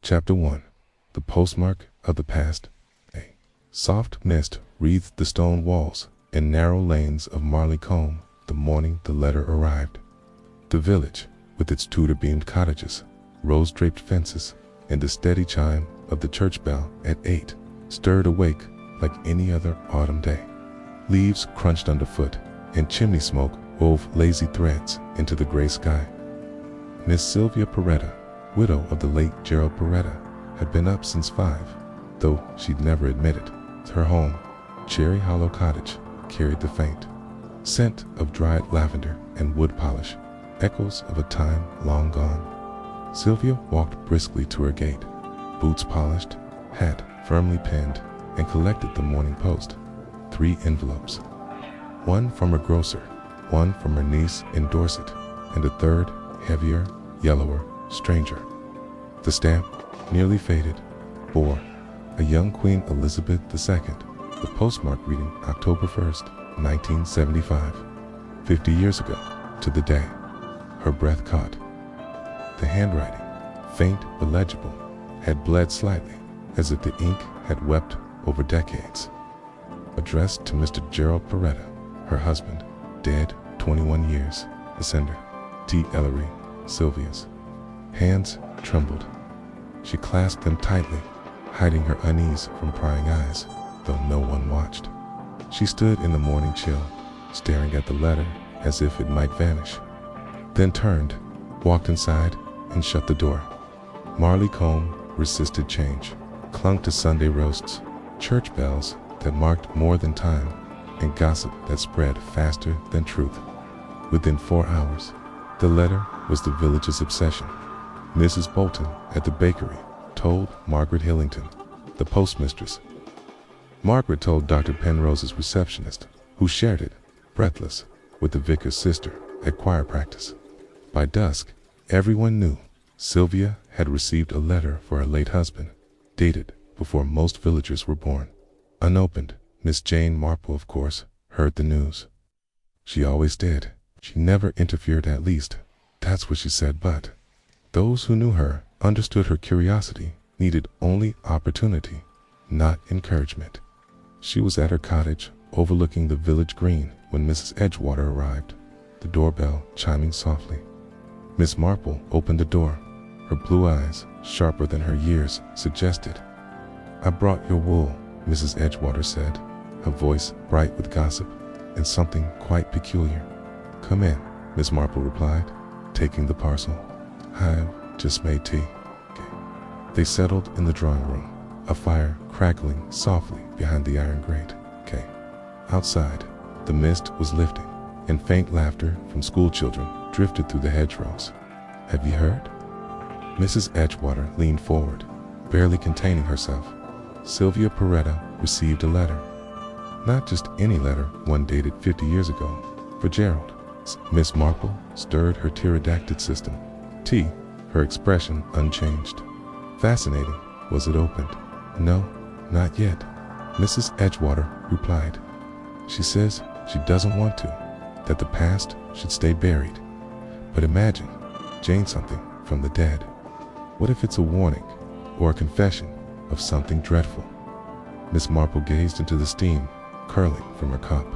Chapter 1. The Postmark of the Past. A soft mist wreathed the stone walls and narrow lanes of Marleycombe the morning the letter arrived. The village, with its Tudor-beamed cottages, rose-draped fences, and the steady chime of the church bell at 8, stirred awake like any other autumn day. Leaves crunched underfoot, and chimney smoke wove lazy threads into the gray sky. Miss Sylvia Peretta, widow of the late Gerald Peretta, had been up since 5, though she'd never admit it. Her home, Cherry Hollow Cottage, carried the faint scent of dried lavender and wood polish, echoes of a time long gone. Sylvia walked briskly to her gate, boots polished, hat firmly pinned, and collected the Morning Post. 3 envelopes. One from her grocer, one from her niece in Dorset, and a third, heavier, yellower, stranger. The stamp, nearly faded, bore a young Queen Elizabeth II, the postmark reading October 1st, 1975. 50 years ago, to the day. Her breath caught. The handwriting, faint but legible, had bled slightly, as if the ink had wept over decades. Addressed to Mr. Gerald Peretta, her husband, dead 21 years, the sender, T. Ellery, Sylvia's. Hands trembled. She clasped them tightly, hiding her unease from prying eyes, though no one watched. She stood in the morning chill, staring at the letter as if it might vanish, then turned, walked inside, and shut the door. Marleycombe resisted change, clung to Sunday roasts, church bells that marked more than time, and gossip that spread faster than truth. Within 4 hours, the letter was the village's obsession. Mrs. Bolton at the bakery told Margaret Hillington, the postmistress. Margaret told Dr. Penrose's receptionist, who shared it, breathless, with the vicar's sister at choir practice. By dusk, everyone knew Sylvia had received a letter for her late husband, dated before most villagers were born. Unopened, Miss Jane Marple, of course, heard the news. She always did. She never interfered, at least. That's what she said, but those who knew her understood her curiosity needed only opportunity, not encouragement. She was at her cottage overlooking the village green when Mrs. Edgewater arrived, the doorbell chiming softly. Miss Marple opened the door, her blue eyes, sharper than her years, suggested. "I brought your wool," Mrs. Edgewater said, her voice bright with gossip and something quite peculiar. "Come in," Miss Marple replied, taking the parcel. "I've just made tea." They settled in the drawing room, a fire crackling softly behind the iron grate. Outside, the mist was lifting, and faint laughter from schoolchildren drifted through the hedgerows. "Have you heard?" Mrs. Edgewater leaned forward, barely containing herself. Sylvia Peretta received a letter. Not just any letter, one dated 50 years ago, for Gerald. Miss Marple stirred her pterodactyl system. T, her expression unchanged. Fascinating. Was it opened? "No, not yet," Mrs. Edgewater replied. "She says she doesn't want to, that the past should stay buried. But imagine, Jane, something from the dead. What if it's a warning or a confession of something dreadful?" Miss Marple gazed into the steam curling from her cup.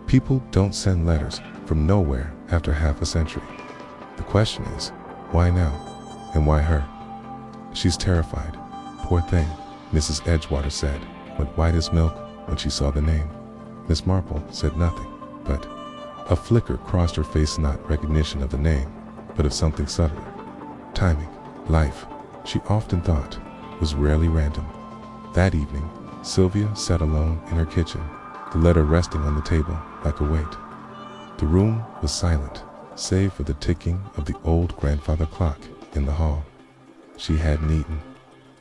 People don't send letters from nowhere after half a century. The question is, why now? And why her? "She's terrified. Poor thing," Mrs. Edgewater said, went white as milk when she saw the name. Miss Marple said nothing, but a flicker crossed her face, not recognition of the name, but of something subtler. Timing, life, she often thought, was rarely random. That evening, Sylvia sat alone in her kitchen, the letter resting on the table like a weight. The room was silent, save for the ticking of the old grandfather clock in the hall. She hadn't eaten,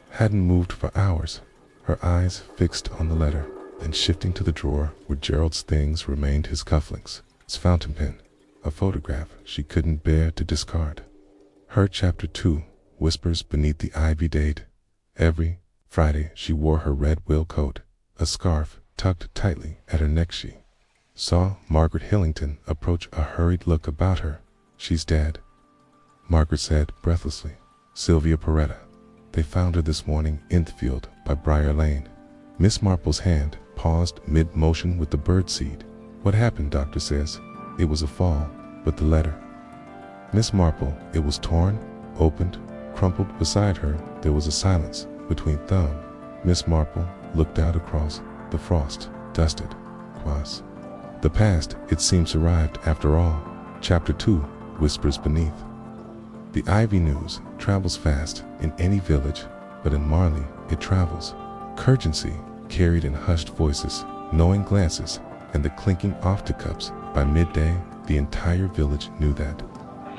hadn't moved for hours, her eyes fixed on the letter, then shifting to the drawer where Gerald's things remained, his cufflinks, his fountain pen, a photograph she couldn't bear to discard. Her chapter 2 whispers beneath the ivy date. Every Friday she wore her red will coat, a scarf tucked tightly at her neck. She saw Margaret Hillington approach, a hurried look about her. "She's dead," Margaret said breathlessly. "Sylvia Peretta." They found her this morning in the field by Briar Lane. Miss Marple's hand paused mid-motion with the birdseed. What happened, doctor says? It was a fall, but the letter. Miss Marple, it was torn, opened, crumpled. Beside her, there was a silence between thumb. Miss Marple looked out across the frost-dusted quads. The past, it seems, arrived after all. Chapter 2, whispers beneath. The ivy news travels fast in any village, but in Marley it travels. Urgency carried in hushed voices, knowing glances, and the clinking off to cups. By midday, the entire village knew that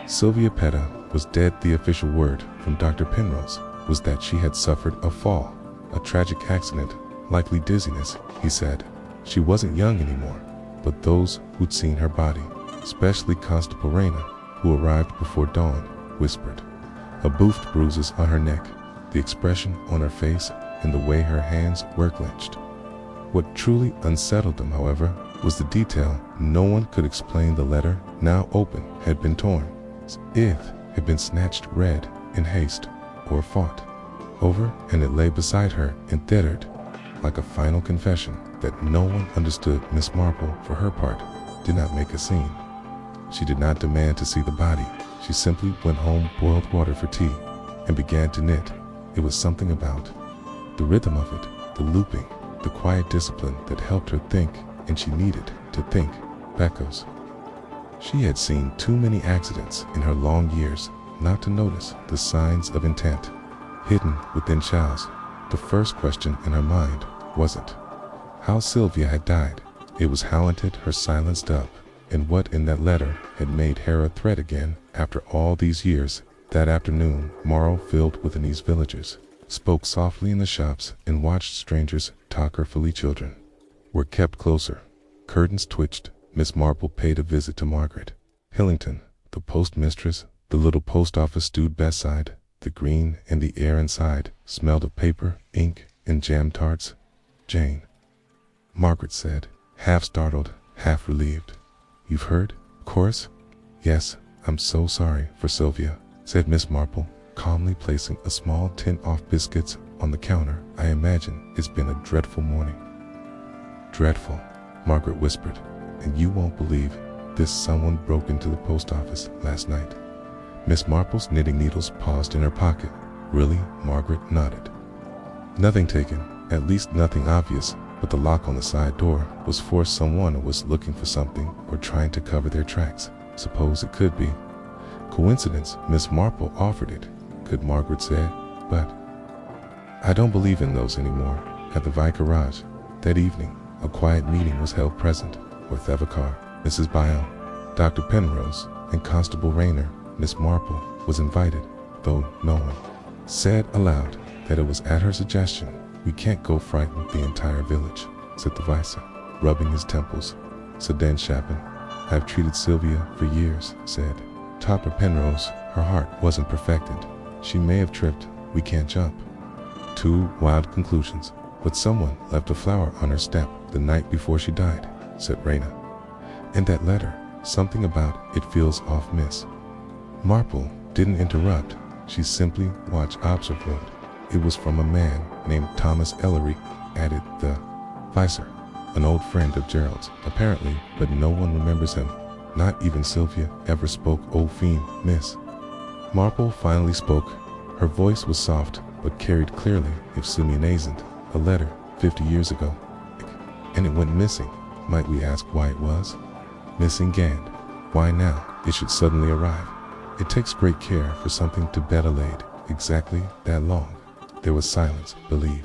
Sylvia Petta was dead. The official word from Dr. Penrose was that she had suffered a fall, a tragic accident, likely dizziness, he said. She wasn't young anymore, but those who'd seen her body, especially Constable Raina, who arrived before dawn, whispered. A boofed bruises on her neck, the expression on her face, and the way her hands were clenched. What truly unsettled them, however, was the detail. No one could explain. The letter, now open, had been torn. It had been snatched, read in haste, or fought over, and it lay beside her, embittered, like a final confession that no one understood. Miss Marple, for her part, did not make a scene. She did not demand to see the body. She simply went home, boiled water for tea, and began to knit. It was something about the rhythm of it, the looping, the quiet discipline that helped her think, and she needed to think. Echoes. She had seen too many accidents in her long years not to notice the signs of intent hidden within chows. The first question in her mind wasn't how Sylvia had died. It was how hunted her silenced up, and what in that letter had made her a threat again after all these years. That afternoon, Morrow, filled with uneasy villagers, spoke softly in the shops and watched strangers talk. Earthly children were kept closer. Curtains twitched. Miss Marple paid a visit to Margaret Hillington, the postmistress. The little post office stood bedside. The green and the air inside smelled of paper, ink, and jam tarts. Jane, Margaret said, half startled, half relieved. You've heard, of course? Yes, I'm so sorry for Sylvia, said Miss Marple, calmly placing a small tin of biscuits on the counter. I imagine it's been a dreadful morning. Dreadful, Margaret whispered. And you won't believe this. Someone broke into the post office last night. Miss Marple's knitting needles paused in her pocket. Really? Margaret nodded. Nothing taken, at least nothing obvious, but the lock on the side door was for someone who was looking for something or trying to cover their tracks. Suppose it could be coincidence. Miss Marple offered it, could Margaret say, but I don't believe in those anymore. At the vicarage that evening, a quiet meeting was held. Present were Thevacar, Mrs. Byell, Dr. Penrose, and Constable Rayner. Miss Marple was invited, though no one said aloud that it was at her suggestion. We can't go frighten the entire village, said the vicar, rubbing his temples. Sedan Chapin, I've treated Sylvia for years, said Dr. Penrose. Her heart wasn't perfected. She may have tripped. We can't jump two wild conclusions. But someone left a flower on her step the night before she died, said Raina. And that letter, something about it feels off. Miss Marple didn't interrupt. She simply watched, observed. It was from a man named Thomas Ellery, added the vicar, an old friend of Gerald's, apparently, but no one remembers him. Not even Sylvia ever spoke. Old fiend. Miss Marple finally spoke. Her voice was soft, but carried clearly. If Simeon isn't a letter 50 years ago, and it went missing, might we ask why it was missing? Gand. Why now it should suddenly arrive? It takes great care for something to be delayed exactly that long. There was silence. Believe,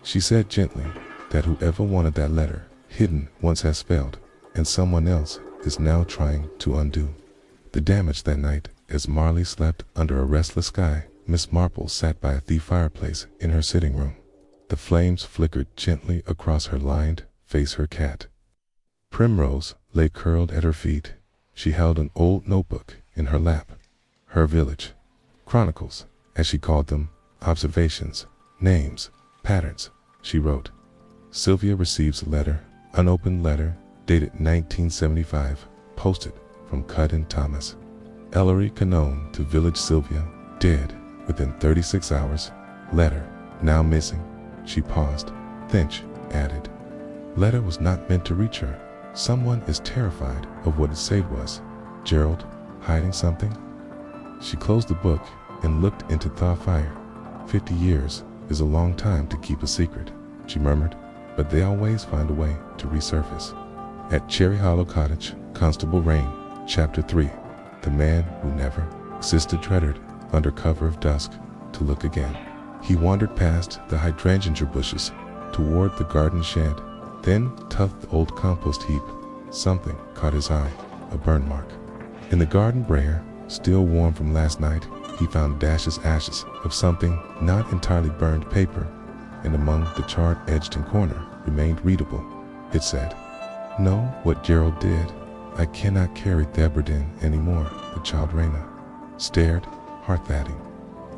she said gently, that whoever wanted that letter hidden once has failed, and someone else is now trying to undo the damage. That night, as Marley slept under a restless sky, Miss Marple sat by the fireplace in her sitting room. The flames flickered gently across her lined face. Her cat, Primrose, lay curled at her feet. She held an old notebook in her lap. Her village chronicles, as she called them, observations, names, patterns, she wrote. Sylvia receives a letter, unopened letter, dated 1975, posted from Cudden Thomas Ellery Canone to village. Sylvia, dead within 36 hours. Letter, now missing. She paused. Finch added, letter was not meant to reach her. Someone is terrified of what it said was. Gerald, hiding something? She closed the book and looked into thaw fire. 50 years is a long time to keep a secret, she murmured, but they always find a way to resurface. At Cherry Hollow Cottage, Constable Rain, Chapter 3. The man who never existed treaded under cover of dusk to look again. He wandered past the hydrangea bushes toward the garden shed, then touched the old compost heap. Something caught his eye, a burn mark. In the garden brayer, still warm from last night, he found ashes of something not entirely burned paper, and among the charred edged corner remained readable. It said, know what Gerald did. I cannot carry Thebredin anymore. The child Raina stared, heart-thatting.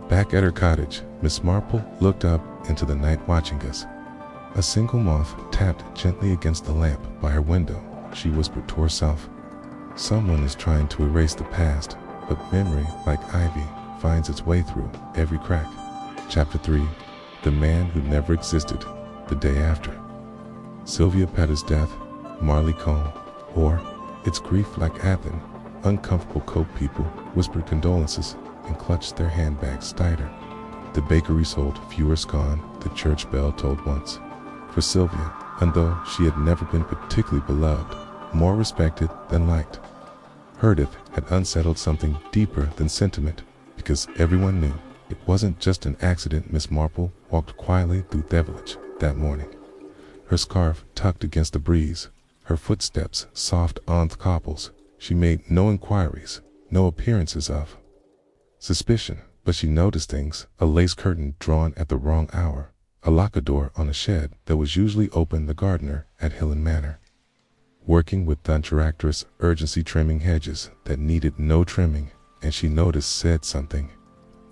Back at her cottage, Miss Marple looked up into the night watching us. A single moth tapped gently against the lamp by her window. She whispered to herself, someone is trying to erase the past, but memory, like ivy, finds its way through every crack. Chapter 3. The man who never existed. The day after. Sylvia Petter's death, Marley Combe, or its grief like Athen. Uncomfortable coat people whispered condolences and clutched their handbags tighter. The bakery sold fewer scone, the church bell tolled once. For Sylvia, and though she had never been particularly beloved, more respected than liked, her death had unsettled something deeper than sentiment, because everyone knew it wasn't just an accident. Miss Marple walked quietly through the village that morning, her scarf tucked against the breeze, her footsteps soft on the cobbles. She made no inquiries, no appearances of suspicion, but she noticed things: a lace curtain drawn at the wrong hour, a lockador on a shed that was usually open, the gardener at Hillen Manor working with contractors' urgency trimming hedges that needed no trimming, and she noticed said something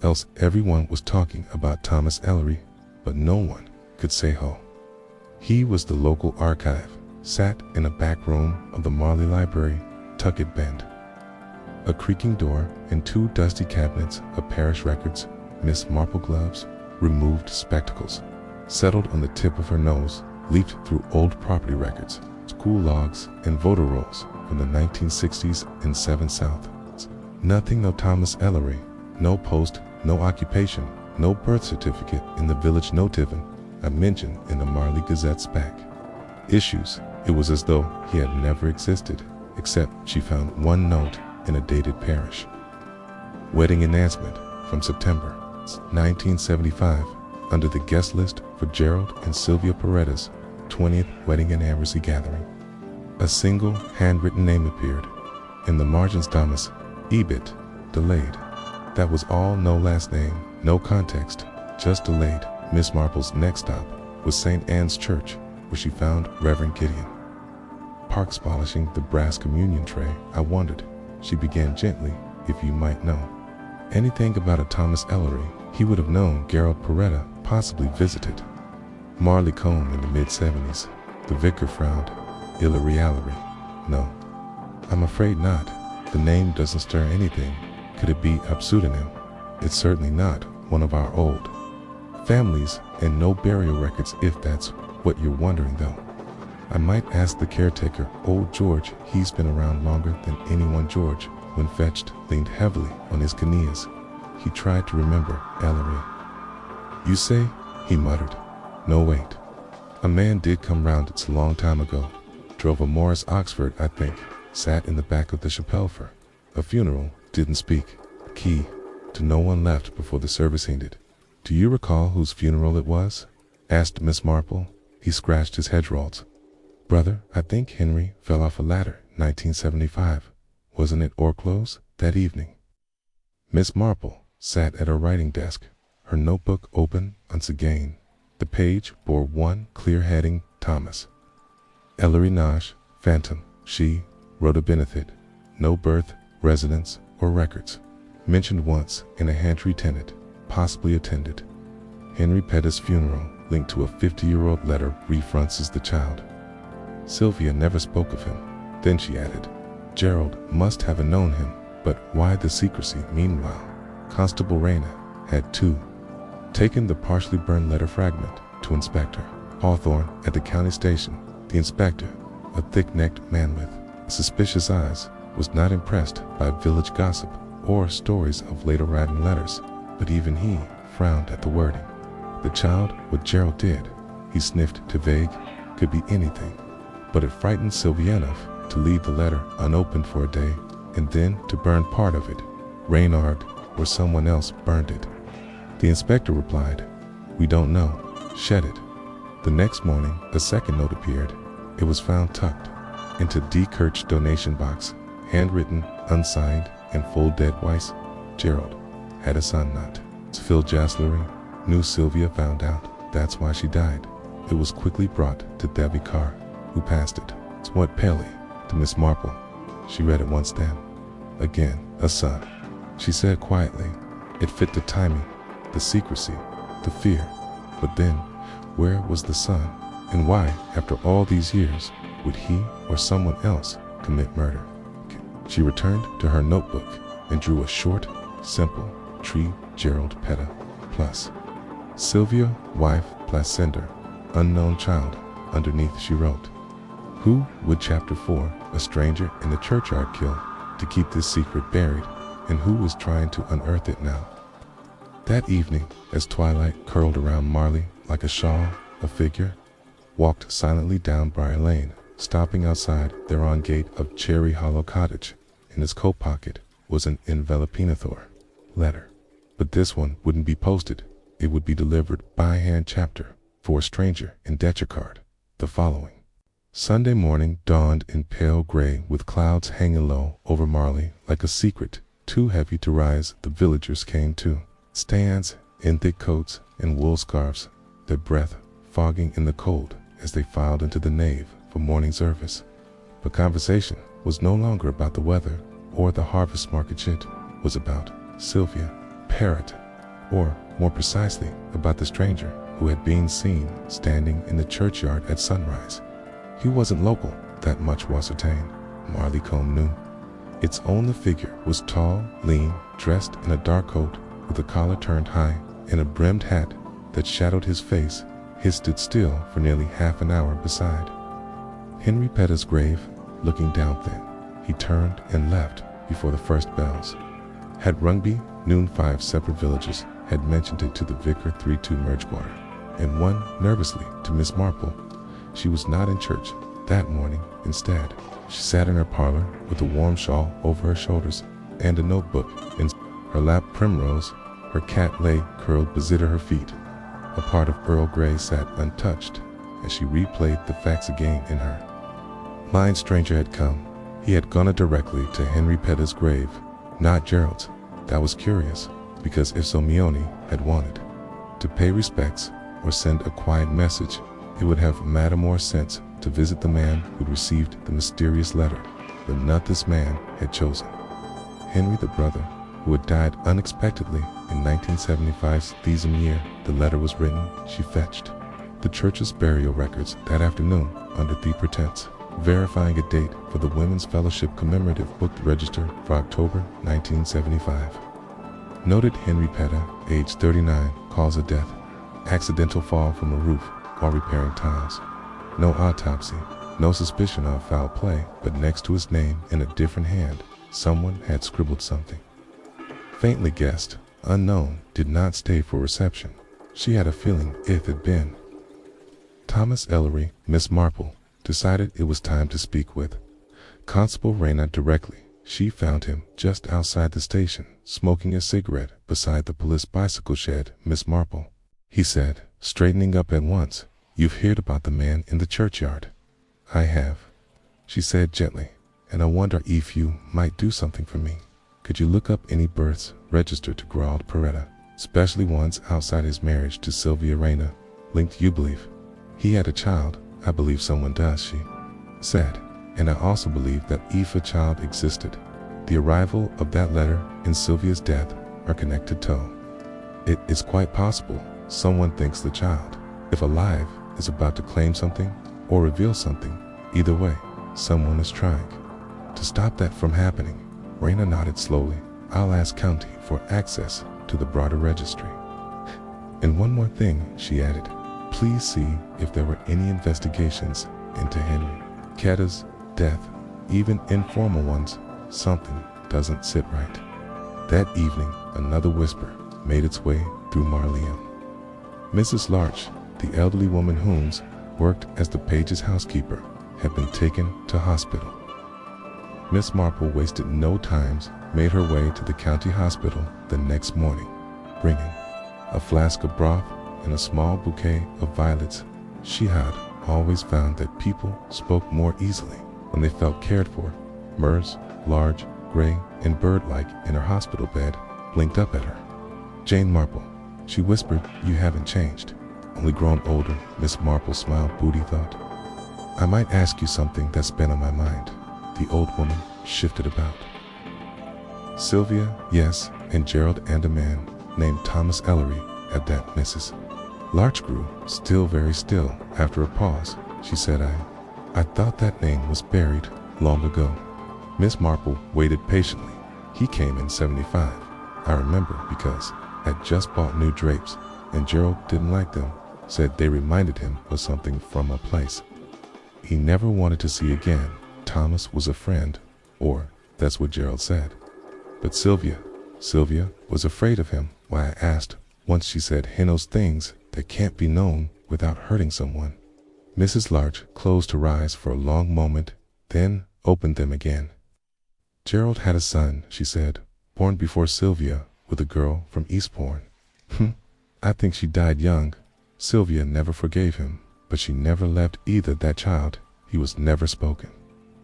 else. Everyone was talking about Thomas Ellery, but no one could say ho. He was the local archive, sat in a back room of the Marley Library, Tuckett Bend. A creaking door and two dusty cabinets of parish records. Miss Marple gloves, removed spectacles, settled on the tip of her nose, leafed through old property records, school logs, and voter rolls from the 1960s and 7 South. Nothing of Thomas Ellery, no post, no occupation, no birth certificate in the village notiven, a mention in the Marley Gazette's back issues. It was as though he had never existed, except she found one note in a dated parish. Wedding announcement from September 1975, under the guest list for Gerald and Sylvia Paredes' 20th wedding anniversary gathering. A single handwritten name appeared. In the margins, Thomas Ebit, delayed. That was all. No last name, no context, just delayed. Miss Marple's next stop was St. Anne's Church, where she found Reverend Gideon Parks polishing the brass communion tray. I wondered, she began gently, if you might know anything about a Thomas Ellery. He would have known Gerald Paretta possibly visited Marley Combe in the mid-70s. The vicar frowned. Ellery. No, I'm afraid not. The name doesn't stir anything. Could it be a pseudonym? It's certainly not one of our old families, and no burial records if that's what you're wondering though. I might ask the caretaker, old George. He's been around longer than anyone. George, when fetched, leaned heavily on his knees. He tried to remember Ellery. You say? He muttered. No, wait. A man did come round. It's a long time ago. Drove a Morris Oxford, I think. Sat in the back of the chapel for a funeral. Didn't speak. Key to no one left before the service ended. Do you recall whose funeral it was? Asked Miss Marple. He scratched his hedgerows. Brother, I think Henry fell off a ladder. 1975. Wasn't it Orclose that evening? Miss Marple sat at her writing desk, her notebook open once again. The page bore one clear heading: Thomas Ellery Nash, Phantom. She wrote a benefit. No birth, residence, or records. Mentioned once in a Hantry tenant, possibly attended. Henry Pettis' funeral, linked to a 50-year-old letter, refronts the child. Sylvia never spoke of him. Then she added, Gerald must have known him, but why the secrecy? Meanwhile, Constable Raina had two taken the partially burned letter fragment to Inspector Hawthorne at the county station. The inspector, a thick-necked man with suspicious eyes, was not impressed by village gossip or stories of late-arriving letters, but even he frowned at the wording. The child, what Gerald did, he sniffed to vague, could be anything, but it frightened Sylvia enough to leave the letter unopened for a day and then to burn part of it. Reynard or someone else burned it. The inspector replied, "We don't know. Shed it." The next morning, a second note appeared. It was found tucked into D. Kirch's donation box, handwritten, unsigned, and full dead Weiss. Gerald had a son not. Phil Jaslery knew Sylvia found out. That's why she died. It was quickly brought to Debbie Carr, who passed it. Somewhat palely to Miss Marple. She read it once then. Again, a son. She said quietly. It fit the timing, the secrecy, the fear. But then, where was the son? And why, after all these years, would he or someone else commit murder? She returned to her notebook and drew a short, simple tree Gerald Petta plus Sylvia, wife, Placender, unknown child. Underneath she wrote, "Who would Chapter 4, a stranger in the churchyard, kill to keep this secret buried, and who is trying to unearth it now?" That evening, as twilight curled around Marley like a shawl, a figure walked silently down Briar Lane, stopping outside their own gate of Cherry Hollow Cottage. In his coat pocket was an envelopinator letter. But this one wouldn't be posted. It would be delivered by hand, chapter for a stranger in Detchard. The following Sunday morning dawned in pale gray, with clouds hanging low over Marley like a secret too heavy to rise. The villagers came to stands in thick coats and wool scarves, their breath fogging in the cold as they filed into the nave for morning service. But conversation was no longer about the weather or the harvest market. It was about Sylvia Parrott, or more precisely about the stranger who had been seen standing in the churchyard at sunrise. He wasn't local, that much was certain, Marley Combe knew. Its only figure was tall, lean, dressed in a dark coat with a collar turned high and a brimmed hat that shadowed his face. He stood still for nearly half an hour beside Henry Petta's grave, looking down thin. He turned and left before the first bells had rung. Noon 5 separate villages had mentioned it to the vicar 3-2 Mergewater, and one nervously to Miss Marple. She was not in church that morning. Instead, she sat in her parlor with a warm shawl over her shoulders and a notebook in her lap. Primrose, her cat, lay curled beside her feet. A part of Earl Grey sat untouched as she replayed the facts again in her mind. Stranger had come. He had gone directly to Henry Petta's grave, not Gerald's. That was curious, because if Somione had wanted to pay respects or send a quiet message, it would have made more sense to visit the man who'd received the mysterious letter. But not this man had chosen. Henry, the brother, who had died unexpectedly in 1975's Thesum year the letter was written. She fetched the church's burial records that afternoon under the pretense verifying a date for the Women's Fellowship commemorative book register for October 1975. Noted Henry Petta, age 39, cause of death, accidental fall from a roof while repairing tiles. No autopsy, no suspicion of foul play, but next to his name in a different hand, someone had scribbled something. Faintly guessed, unknown, did not stay for reception. She had a feeling it had been Thomas Ellery. Miss Marple decided it was time to speak with Constable Rayna directly. She found him just outside the station, smoking a cigarette beside the police bicycle shed. "Miss Marple," he said, straightening up at once, "you've heard about the man in the churchyard?" "I have," she said gently, "and I wonder if you might do something for me. Could you look up any births registered to Gerald Peretta, especially ones outside his marriage to Sylvia Rayna? Linked, you believe he had a child?" "I believe someone does," she said, "and I also believe that if a child existed, the arrival of that letter and Sylvia's death are connected to. It is quite possible someone thinks the child, if alive, is about to claim something or reveal something. Either way, someone is trying to stop that from happening." Rayna nodded slowly. "I'll ask County for access to the broader registry." And one more thing, she added. Please see if there were any investigations into Henry Ketta's death, even informal ones. Something doesn't sit right. That evening, another whisper made its way through Marlene. Mrs. Larch, the elderly woman whom worked as the Page's housekeeper, had been taken to hospital. Miss Marple wasted no time, made her way to the county hospital the next morning, bringing a flask of broth and a small bouquet of violets. She had always found that people spoke more easily when they felt cared for. Murs, large, gray, and bird-like in her hospital bed, blinked up at her. Jane Marple, she whispered, you haven't changed. Only grown older. Miss Marple smiled. Booty thought, I might ask you something that's been on my mind. The old woman shifted about. Sylvia, yes, and Gerald and a man named Thomas Ellery. At that, Mrs. Larch grew still, very still. After a pause, she said, I thought that name was buried long ago. Miss Marple waited patiently. He came in 75. I remember because I'd just bought new drapes, and Gerald didn't like them, said they reminded him of something from a place he never wanted to see again. Thomas was a friend, or that's what Gerald said. But Sylvia was afraid of him. Why, I asked. Once she said he knows things that can't be known without hurting someone. Mrs. Larch closed her eyes for a long moment, then opened them again. Gerald had a son, she said, born before Sylvia, with a girl from Eastbourne. I think she died young. Sylvia never forgave him, but she never left either that child. He was never spoken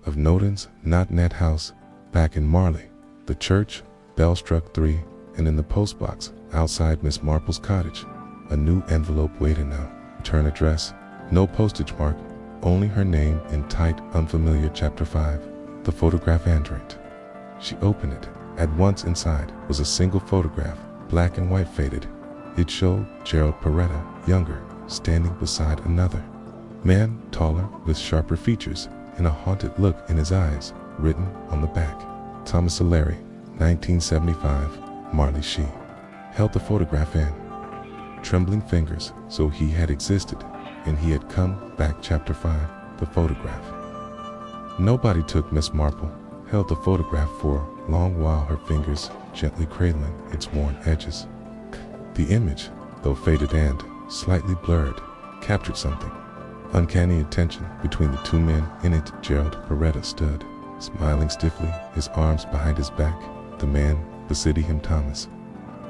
of. Notins, not in that house, back in Marley. The church bell struck 3, and in the postbox outside Miss Marple's cottage, a new envelope waited now. Return address, no postage mark, only her name in tight, unfamiliar chapter 5, the photograph handprint. She opened it. At once inside was a single photograph, black and white faded. It showed Gerald Peretta, younger, standing beside another man, taller, with sharper features and a haunted look in his eyes. Written on the back, Thomas Ellery, 1975, Marley. She held the photograph in trembling fingers. So he had existed, and he had come back. Chapter 5, the photograph. Nobody took. Miss Marple held the photograph for a long while, her fingers gently cradling its worn edges. The image, though faded and slightly blurred, captured something. Uncanny attention between the two men in it. Gerald Peretta stood, smiling stiffly, his arms behind his back. The man beside him, Thomas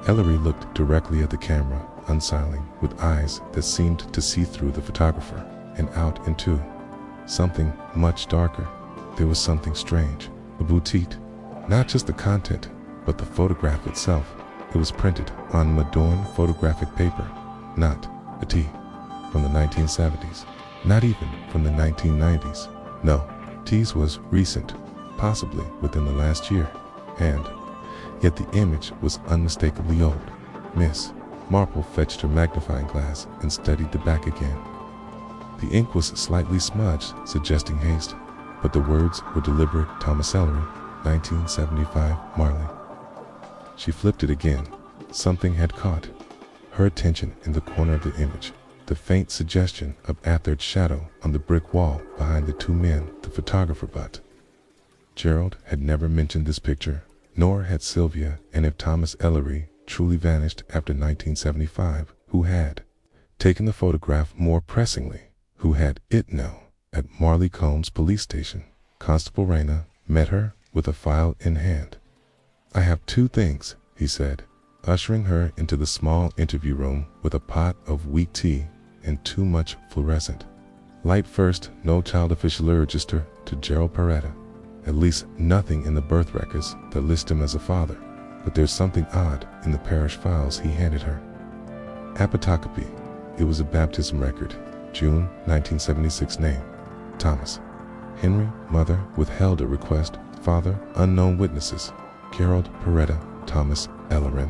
Ellery, looked directly at the camera, unsmiling, with eyes that seemed to see through the photographer and out into something much darker. There was something strange, a boutique, not just the content, but the photograph itself. It was printed on Madorn photographic paper, not a T from the 1970s, not even from the 1990s. No, T's was recent, possibly within the last year, and yet the image was unmistakably old. Miss Marple fetched her magnifying glass and studied the back again. The ink was slightly smudged, suggesting haste, but the words were deliberate. Thomas Ellery, 1975, Marley. She flipped it again. Something had caught her attention in the corner of the image, the faint suggestion of Ather's shadow on the brick wall behind the two men, the photographer. But Gerald had never mentioned this picture, nor had Sylvia. And if Thomas Ellery truly vanished after 1975, who had taken the photograph? More pressingly, who had it now? At Marley Combs police station, Constable Rayna met her with a file in hand. I have 2 things, he said, ushering her into the small interview room with a pot of weak tea and too much fluorescent light. First, no child official register to Gerald Peretta, at least nothing in the birth records that list him as a father. But there's something odd in the parish files. He handed her apotacopy. It was a baptism record, June 1976. Name, Thomas Henry. Mother withheld a request. Father, unknown witnesses, Gerald Peretta, Thomas Ellery.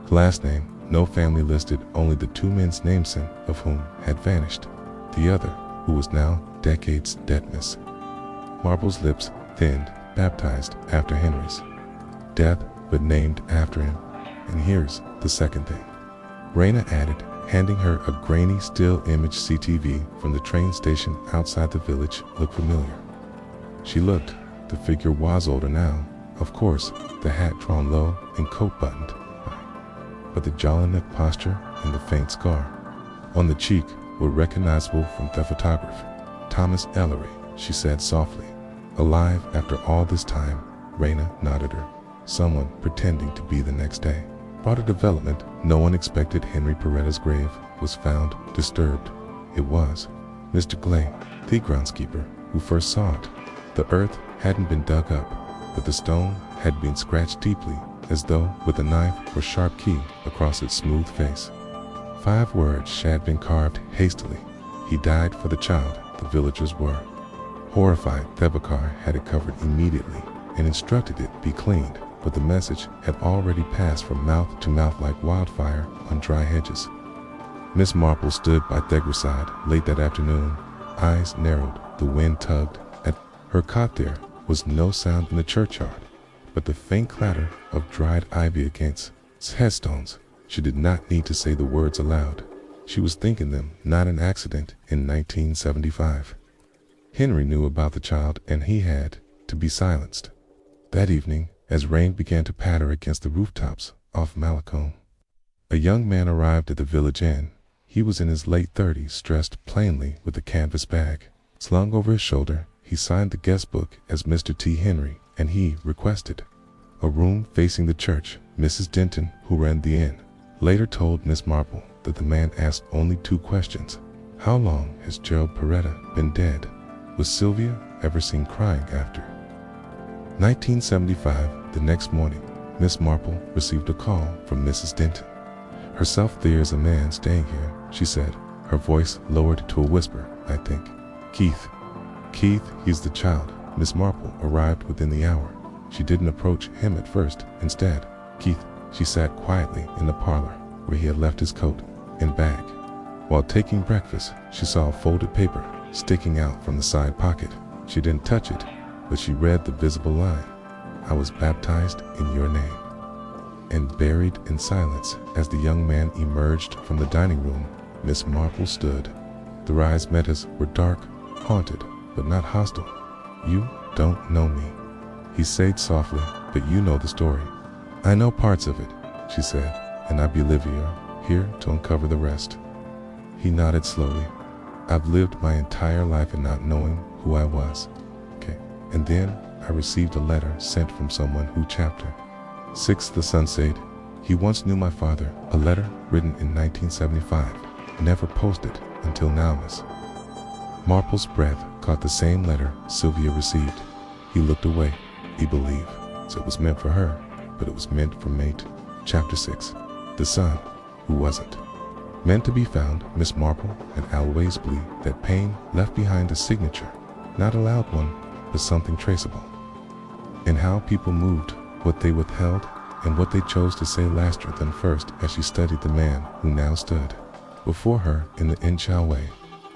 Last name, no family listed, only the 2 men's names, of whom had vanished. The other, who was now decades dead. Miss Marple's lips thinned. Baptized after Henry's death, but named after him. And here's the second thing, Rayna added, Handing her a grainy still image CTV from the train station outside the village looked familiar. She looked. The figure was older now, of course, the hat drawn low and coat buttoned high. But the jolly neck posture and the faint scar on the cheek were recognizable from the photograph. Thomas Ellery, she said softly. Alive after all this time. Raina nodded her. Someone pretending to be the next day. Brought a development no one expected. Henry Peretta's grave was found disturbed. It was Mr. Glay, the groundskeeper, who first saw it. The earth hadn't been dug up, but the stone had been scratched deeply, as though with a knife or sharp key across its smooth face. 5 words had been carved hastily. He died for the child, the villagers were. Horrified, Thebakar had it covered immediately and instructed it be cleaned, but the message had already passed from mouth to mouth like wildfire on dry hedges. Miss Marple stood by Thegra's side late that afternoon, eyes narrowed, the wind tugged at her cot. There was no sound in the churchyard, but the faint clatter of dried ivy against headstones. She did not need to say the words aloud. She was thinking them, not an accident in 1975. Henry knew about the child, and he had to be silenced. That evening, as rain began to patter against the rooftops off Malacombe, a young man arrived at the village inn. He was in his late 30s, dressed plainly with a canvas bag slung over his shoulder. He signed the guest book as Mr. T. Henry, and he requested a room facing the church. Mrs. Denton, who ran the inn, later told Miss Marple that the man asked only 2 questions. How long has Gerald Peretta been dead? Was Sylvia ever seen crying after? 1975, the next morning, Miss Marple received a call from Mrs. Denton. Herself, there's a man staying here, she said, her voice lowered to a whisper, I think. Keith, he's the child. Miss Marple arrived within the hour. She didn't approach him at first. Instead, Keith, she sat quietly in the parlor where he had left his coat and bag. While taking breakfast, she saw a folded paper sticking out from the side pocket. She didn't touch it, but she read the visible line, I was baptized in your name. And buried in silence as the young man emerged from the dining room, Miss Marple stood. Their eyes met his were dark, haunted, but not hostile. You don't know me, he said softly, but you know the story. I know parts of it, she said, and I believe you're here to uncover the rest. He nodded slowly. I've lived my entire life in not knowing who I was. Okay. And then I received a letter sent from someone who chapter 6. The son said, he once knew my father. A letter written in 1975, never posted until now. Miss Marple's breath caught the same letter Sylvia received. He looked away. He believed, so it was meant for her, but it was meant for mate. Chapter 6. The son who wasn't meant to be found. Miss Marple had always believed that pain left behind a signature, not a loud one, but something traceable. And how people moved, what they withheld, and what they chose to say lasted than first as she studied the man who now stood before her in the in-chow way.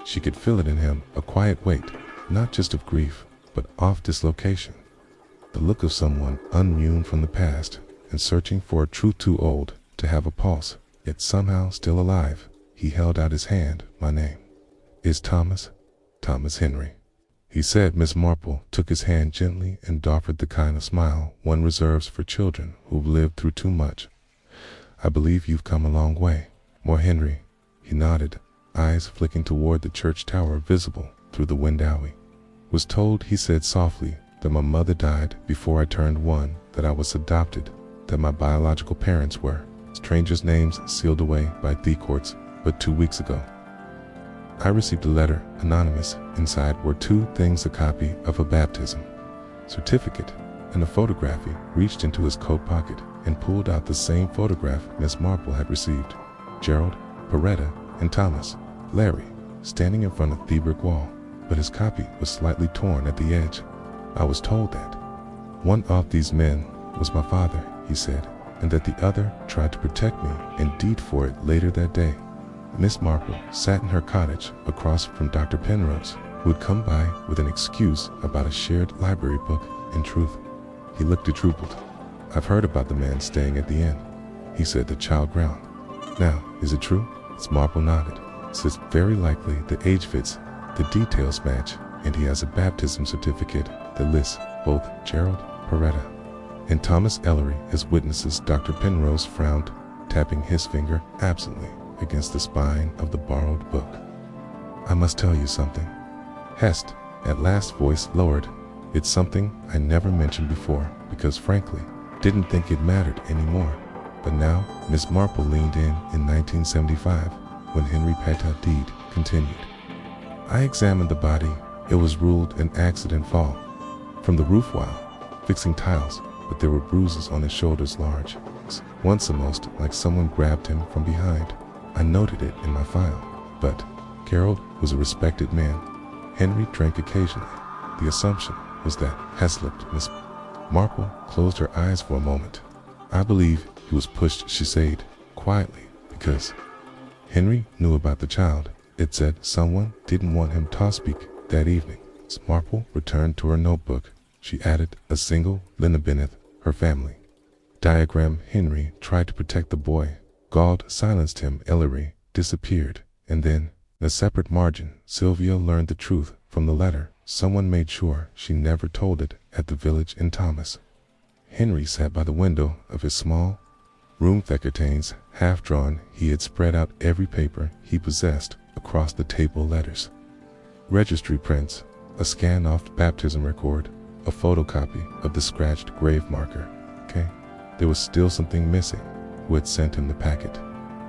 She could feel it in him, a quiet weight, not just of grief, but of dislocation. The look of someone unhewn from the past and searching for a truth too old to have a pulse, yet somehow still alive. He held out his hand. My name is Thomas Henry, he said. Miss Marple took his hand gently and offered the kind of smile one reserves for children who've lived through too much. I believe you've come a long way. More Henry, he nodded, eyes flicking toward the church tower visible through the wind alley. Was told, he said softly, that my mother died before I turned 1, that I was adopted, that my biological parents were strangers' names sealed away by the courts, but 2 weeks ago I received a letter, anonymous. Inside were 2 things, a copy of a baptism certificate and a photograph. He reached into his coat pocket and pulled out the same photograph Miss Marple had received. Gerald, Peretta, and Thomas, Larry, standing in front of the brick wall, but his copy was slightly torn at the edge. I was told that one of these men was my father, he said, and that the other tried to protect me and died for it later that day. Miss Marple sat in her cottage across from Dr. Penrose, who had come by with an excuse about a shared library book. In truth, he looked troubled. I've heard about the man staying at the inn, he said. The child ground. Now, is it true? Miss Marple nodded. Says very likely the age fits, the details match, and he has a baptism certificate that lists both Gerald Peretta and Thomas Ellery as witnesses. Dr. Penrose frowned, tapping his finger absently against the spine of the borrowed book. I must tell you something. Hest, at last, voice lowered. It's something I never mentioned before because frankly, didn't think it mattered anymore. But now, Miss Marple leaned in 1975 when Henry Pettit deed continued. I examined the body. It was ruled an accident fall from the roof while fixing tiles, but there were bruises on his shoulders large, once almost like someone grabbed him from behind. I noted it in my file, but Gerald was a respected man. Henry drank occasionally. The assumption was that Hess slipped. Miss Marple closed her eyes for a moment. I believe he was pushed, she said quietly, because Henry knew about the child. It said someone didn't want him to speak that evening. Miss Marple returned to her notebook. She added a single Lena Bennett, her family diagram. Henry tried to protect the boy. Gauld silenced him. Ellery disappeared. And then, in a separate margin, Sylvia learned the truth from the letter. Someone made sure she never told it at the village in Thomas. Henry sat by the window of his small room, curtains half drawn. He had spread out every paper he possessed across the table: letters, registry prints, a scanned-off baptism record, a photocopy of the scratched grave marker. There was still something missing. Who had sent him the packet?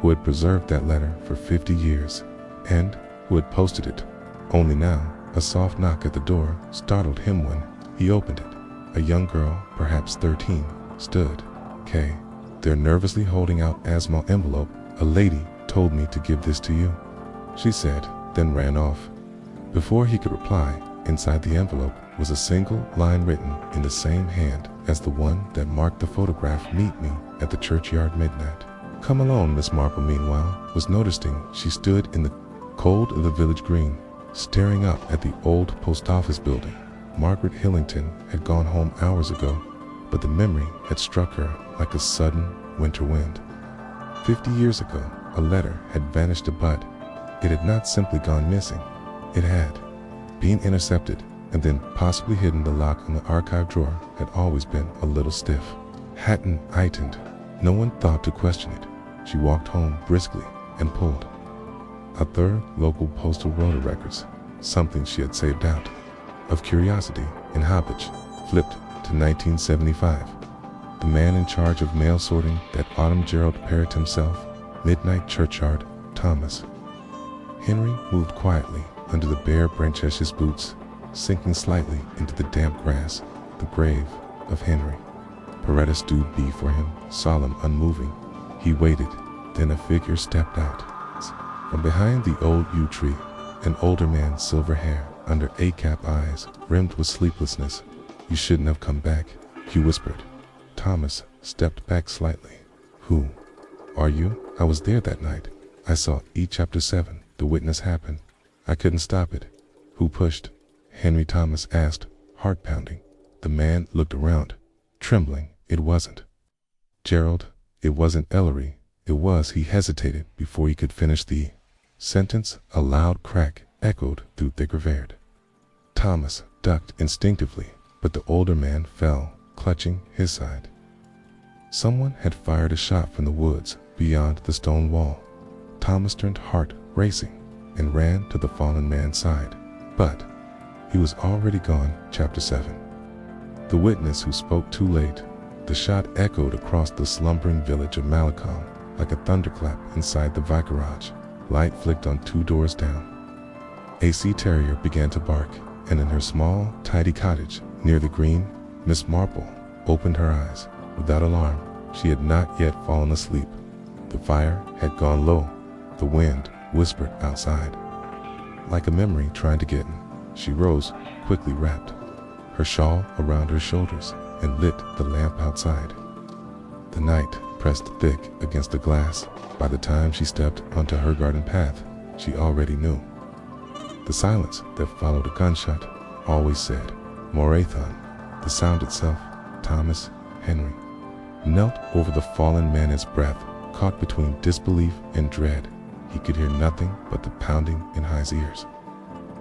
Who had preserved that letter for 50 years? And who had posted it? Only now, a soft knock at the door startled him when he opened it. A young girl, perhaps 13, stood there nervously holding out a small envelope. A lady told me to give this to you, she said, then ran off. Before he could reply, inside the envelope was a single line written in the same hand as the one that marked the photograph: meet me at the churchyard midnight. Come alone. Miss Marple, meanwhile, was noticing. She stood in the cold of the village green, staring up at the old post office building. Margaret Hillington had gone home hours ago, but the memory had struck her like a sudden winter wind. 50 years ago, a letter had vanished, but it had not simply gone missing. It had been intercepted and then possibly hidden. The lock on the archive drawer had always been a little stiff, hadn't tightened. No one thought to question it. She walked home briskly and pulled a third local postal rotor records, something she had saved out of curiosity in Hobbage, flipped to 1975. The man in charge of mail sorting that autumn, Gerald Perrott himself. Midnight churchyard, Thomas. Henry moved quietly under the bare branches, his boots sinking slightly into the damp grass. The grave of Henry Peretta stood before him, solemn, unmoving. He waited. Then a figure stepped out from behind the old yew tree. An older man, silver hair under A-cap eyes rimmed with sleeplessness. You shouldn't have come back, he whispered. Thomas stepped back slightly. Who are you? I was there that night. I saw chapter 7. The witness happened. I couldn't stop it. Who pushed? Henry, Thomas asked, heart pounding. The man looked around, trembling. It wasn't Gerald. It wasn't Ellery. It was. He hesitated before he could finish the sentence. A loud crack echoed through the graveyard. Thomas ducked instinctively, but the older man fell, clutching his side. Someone had fired a shot from the woods beyond the stone wall. Thomas turned, heart racing, and ran to the fallen man's side. But he was already gone. Chapter 7. The witness who spoke too late. The shot echoed across the slumbering village of Malacom like a thunderclap inside the vicarage. Light flicked on 2 doors down. A sea terrier began to bark, and in her small, tidy cottage near the green, Miss Marple opened her eyes. Without alarm, she had not yet fallen asleep. The fire had gone low. The wind whispered outside. Like a memory trying to get in, she rose, quickly wrapped her shawl around her shoulders, and lit the lamp outside. The night pressed thick against the glass. By the time she stepped onto her garden path, she already knew. The silence that followed a gunshot always said, Morathon. The sound itself, Thomas Henry knelt over the fallen man, his breath caught between disbelief and dread. he could hear nothing but the pounding in his ears.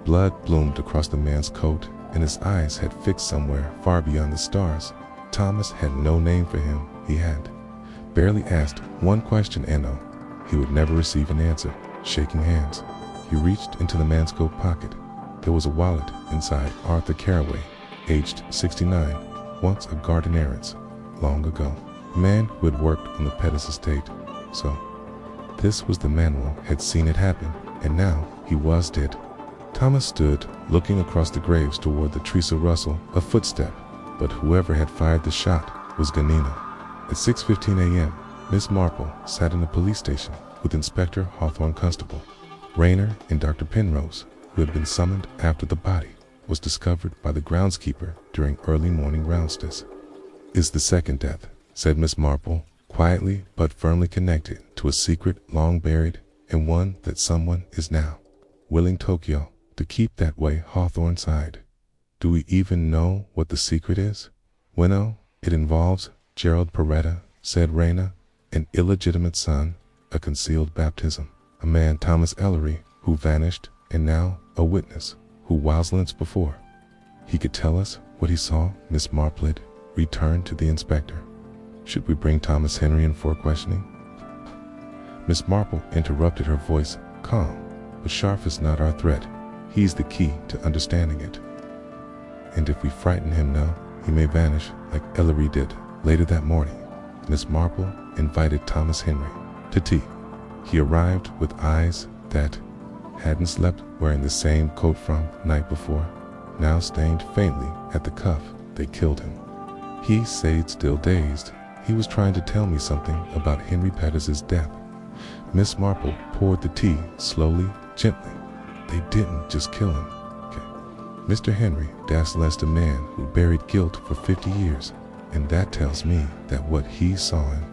Blood bloomed across the man's coat, and his eyes had fixed somewhere far beyond the stars. Thomas had no name for him. He had barely asked one question, and he would never receive an answer. Shaking hands, he reached into the man's coat pocket. There was a wallet inside. Arthur Caraway, aged 69, once a garden errand, long ago. A man who had worked on the Pettis estate. So, this was the man who had seen it happen, and now he was dead. Thomas stood, looking across the graves toward the Teresa Russell. A footstep, but whoever had fired the shot was Ganino. At 6:15 a.m., Miss Marple sat in the police station with Inspector Hawthorne Constable. Rayner and Dr. Penrose, who had been summoned after the body was discovered by the groundskeeper during early morning roundsters. "Is the second death," said Miss Marple, quietly but firmly connected to a secret long buried, and one that someone is now willing Tokyo to keep that way. Hawthorne sighed. "Do we even know what the secret is?" "Well, it involves Gerald Peretta," said Rayner, "an illegitimate son, a concealed baptism, a man Thomas Ellery who vanished, and now a witness who whilst before he could tell us what he saw." Miss Marple returned to the inspector. "Should we bring Thomas Henry in for questioning?" Miss Marple interrupted, her voice calm, but sharp. "Is not our threat. He's the key to understanding it. And if we frighten him now, he may vanish like Ellery did." Later that morning, Miss Marple invited Thomas Henry to tea. He arrived with eyes that hadn't slept, wearing the same coat from night before, now stained faintly at the cuff. They killed him. He said, still dazed. "He was trying to tell me something about Henry Pettis' death." Miss Marple poured the tea slowly, gently. "They didn't just kill him. Mr. Henry left a man who buried guilt for 50 years, and that tells me that what he saw in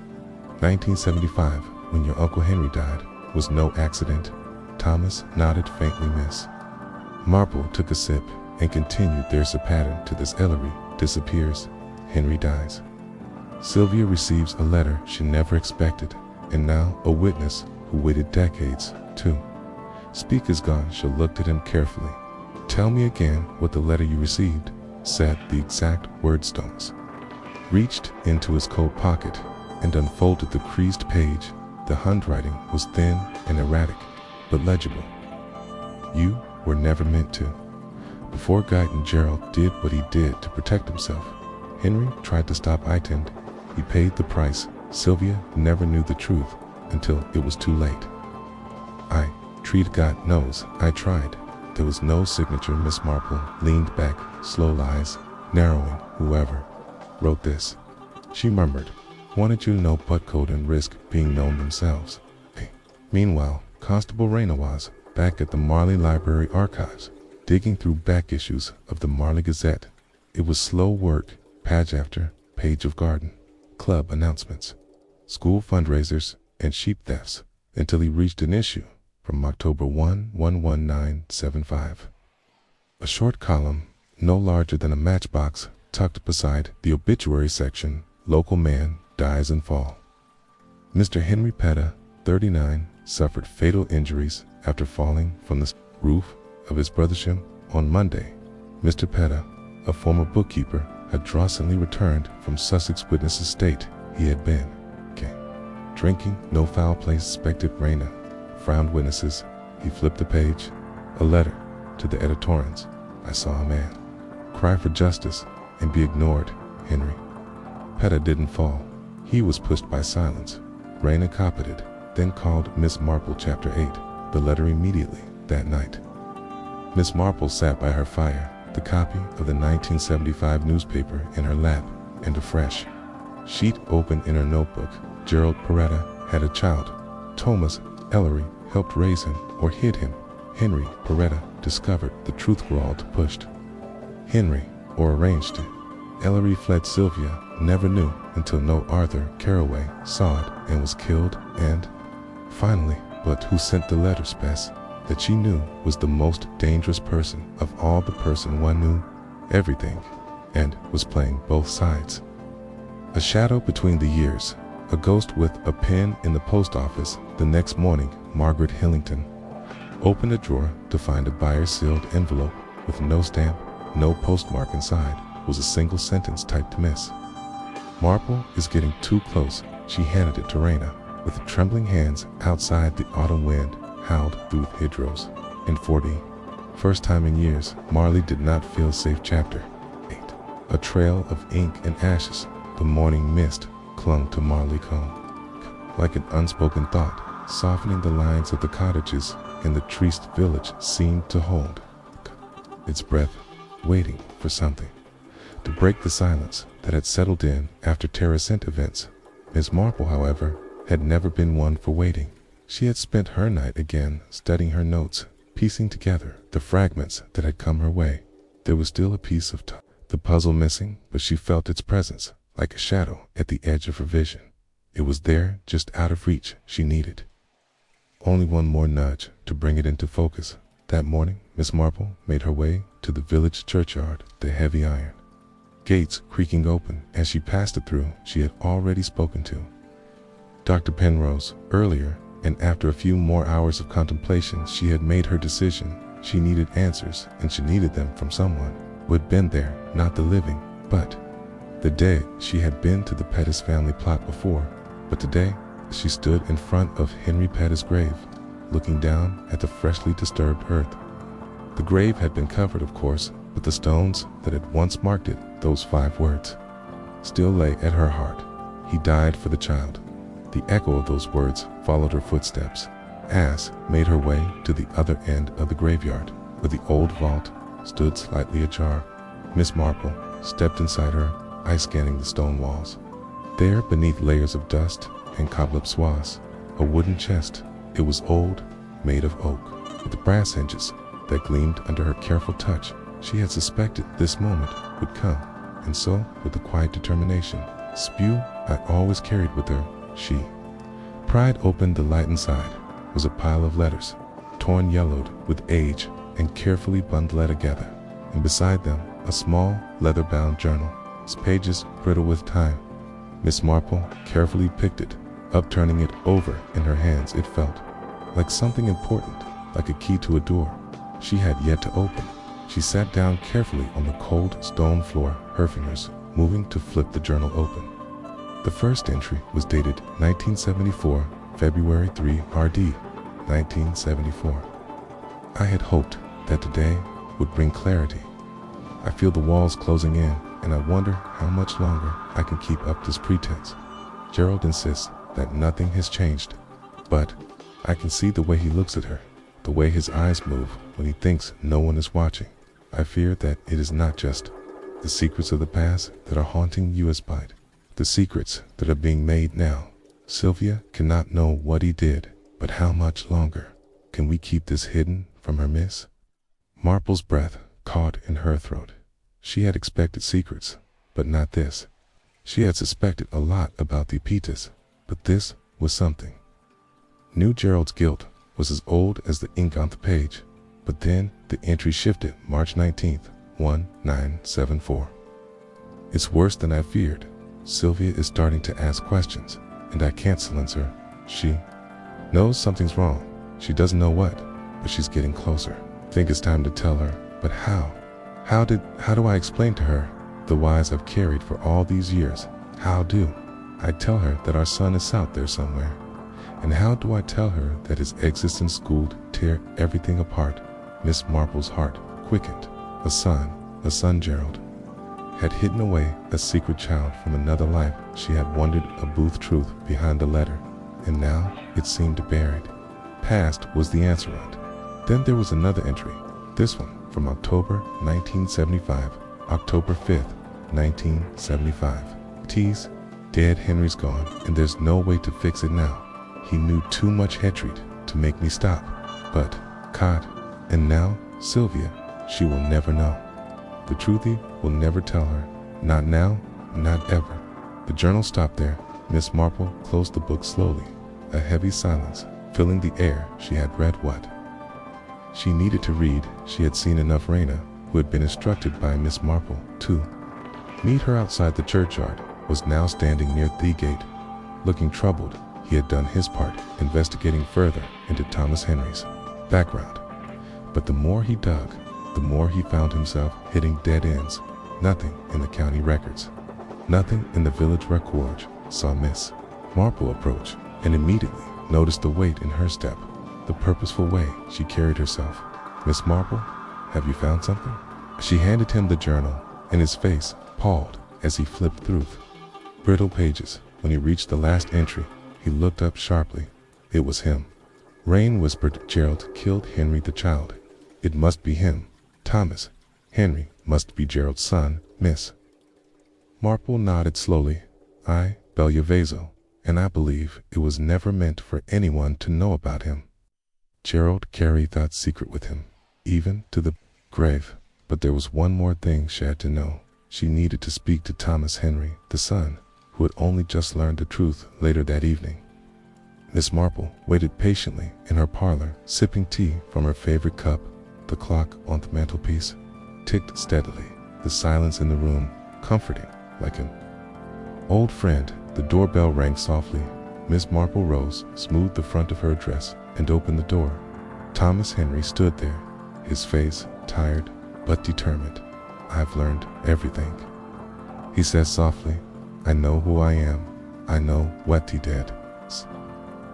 1975, when your Uncle Henry died, was no accident." Thomas nodded faintly. Miss Marple took a sip and continued. "There's a pattern to this. Ellery disappears, Henry dies. Sylvia receives a letter she never expected, and now a witness who waited decades to speak is gone." She looked at him carefully. "Tell me again what the letter you received said." The exact wordstones. Reached into his coat pocket and unfolded the creased page. The handwriting was thin and erratic, but legible. "You were never meant to. Before Guyton Gerald did what he did to protect himself. Henry tried to stop Itend. He paid the price. Sylvia never knew the truth until it was too late. I treated. God knows I tried." There was no signature. Miss Marple leaned back, slow eyes narrowing. "Whoever wrote this," she murmured, "wanted you to know butt code and risk being known themselves." Meanwhile, Constable Rayner was back at the Marley Library archives, digging through back issues of the Marley Gazette. It was slow work, page after page of garden, club announcements, school fundraisers, and sheep thefts, until he reached an issue from October 1, 11975. A short column, no larger than a matchbox, tucked beside the obituary section. "Local man dies in fall. Mr. Henry Petta, 39, suffered fatal injuries after falling from the roof of his brothership on Monday." Mr. Petta, a former bookkeeper, had recently returned from Sussex Witness Estate. He had been drinking. "No foul play suspected." Rayner frowned. "Witnesses." He flipped the page. "A letter to the editorians. I saw a man cry for justice and be ignored. Henry Petta didn't fall. He was pushed by silence." Rayner copied it, then called Miss Marple. Chapter 8. The letter immediately that night. Miss Marple sat by her fire, the copy of the 1975 newspaper in her lap, and a fresh sheet open in her notebook. Gerald Peretta had a child. Thomas Ellery helped raise him or hid him. Henry Peretta discovered the truth scrawled, pushed Henry or arranged it. Ellery fled. Sylvia never knew until no Arthur Caraway saw it and was killed. And finally, but who sent the letter? Spess that she knew was the most dangerous person of all. The person one knew everything and was playing both sides. A shadow between the years. A ghost with a pen in the post office. The next morning, Margaret Hillington, opened a drawer to find a buyer-sealed envelope with no stamp, no postmark inside. Was a single sentence typed to Miss Marple is getting too close. She handed it to Raina. With trembling hands outside, the autumn wind howled through hedgerows. In 40, first time in years, Marley did not feel safe. Chapter 8. A trail of ink and ashes. The morning mist clung to Marley Combe like an unspoken thought, softening the lines of the cottages in the traced village seemed to hold its breath, waiting for something to break the silence that had settled in after Terracent events. Miss Marple, however, had never been one for waiting. She had spent her night again studying her notes, piecing together the fragments that had come her way. There was still a piece of the puzzle missing, but she felt its presence like a shadow at the edge of her vision. It was there, just out of reach. She needed only one more nudge to bring it into focus. That morning, Miss Marple made her way to the village churchyard, the heavy iron gates creaking open. As she passed it through, she had already spoken to Dr. Penrose earlier, and after a few more hours of contemplation, she had made her decision. She needed answers, and she needed them from someone who had been there, not the living, but the dead. She had been to the Pettis family plot before, but today she stood in front of Henry Pettis' grave, looking down at the freshly disturbed earth. The grave had been covered, of course, but the stones that had once marked it, those 5 words, still lay at her heart. He died for the child. The echo of those words followed her footsteps as made her way to the other end of the graveyard, where the old vault stood slightly ajar. Miss Marple stepped inside her, eye scanning the stone walls. There, beneath layers of dust and cobweb swathes, a wooden chest. It was old, made of oak, with the brass hinges that gleamed under her careful touch. She had suspected this moment would come, and so, with a quiet determination, spew I always carried with her, she pried open the light. Inside was a pile of letters, torn yellowed with age and carefully bundled together, and beside them a small leather-bound journal, its pages brittle with time. Miss Marple carefully picked it, upturning it over in her hands. It felt like something important, like a key to a door she had yet to open. She sat down carefully on the cold stone floor, her fingers moving to flip the journal open. The first entry was dated 1974, February 3 RD, 1974. I had hoped that today would bring clarity. I feel the walls closing in, and I wonder how much longer I can keep up this pretense. Gerald insists that nothing has changed, but I can see the way he looks at her, the way his eyes move when he thinks no one is watching. I fear that it is not just the secrets of the past that are haunting you as Bide, the secrets that are being made now. Sylvia cannot know what he did, but how much longer can we keep this hidden from her? Miss Marple's breath caught in her throat. She had expected secrets, but not this. She had suspected a lot about the Pettis, but this was something new. Gerald's guilt was as old as the ink on the page, but then the entry shifted. March 19th, 1974. It's worse than I feared. Sylvia is starting to ask questions, and I can't silence her. She knows something's wrong. She doesn't know what, but she's getting closer. I think it's time to tell her, but how? How do I explain to her the lies I've carried for all these years? How do I tell her that our son is out there somewhere? And how do I tell her that his exits in school tear everything apart? Miss Marple's heart quickened. A son Gerald had hidden away a secret child from another life. She had wondered a booth truth behind the letter, and now it seemed buried. Past was the answer on it. Then there was another entry, this one from October 1975, October 5th, 1975. Tease, dead Henry's gone, and there's no way to fix it now. He knew too much hatred to make me stop, but caught, and now Sylvia, she will never know. The truth he will never tell her, not now, not ever. The journal stopped there. Miss Marple closed the book slowly, a heavy silence filling the air. She had read what she needed to read. She had seen enough. Raina, who had been instructed by Miss Marple to meet her outside the churchyard, was now standing near the gate, looking troubled. he had done his part investigating further into Thomas Henry's background. But the more he dug, the more he found himself hitting dead ends. Nothing in the county records, nothing in the village records saw Miss Marple approach, and immediately noticed the weight in her step, the purposeful way she carried herself. "Miss Marple, have you found something?" She handed him the journal, and his face palled as he flipped through brittle pages. When he reached the last entry, he looked up sharply. It was him. Rain whispered, "Gerald killed Henry the child. It must be him. Thomas Henry must be Gerald's son." Miss Marple nodded slowly. "I, Bellevazo, and I believe it was never meant for anyone to know about him. Gerald carried that secret with him, even to the grave." But there was one more thing she had to know. She needed to speak to Thomas Henry, the son, who had only just learned the truth later that evening. Miss Marple waited patiently in her parlor, sipping tea from her favorite cup. The clock on the mantelpiece ticked steadily, the silence in the room comforting like an old friend. The doorbell rang softly. Miss Marple rose, smoothed the front of her dress, and opened the door. Thomas Henry stood there, his face tired but determined. "I've learned everything," he said softly. "I know who I am. I know what he did."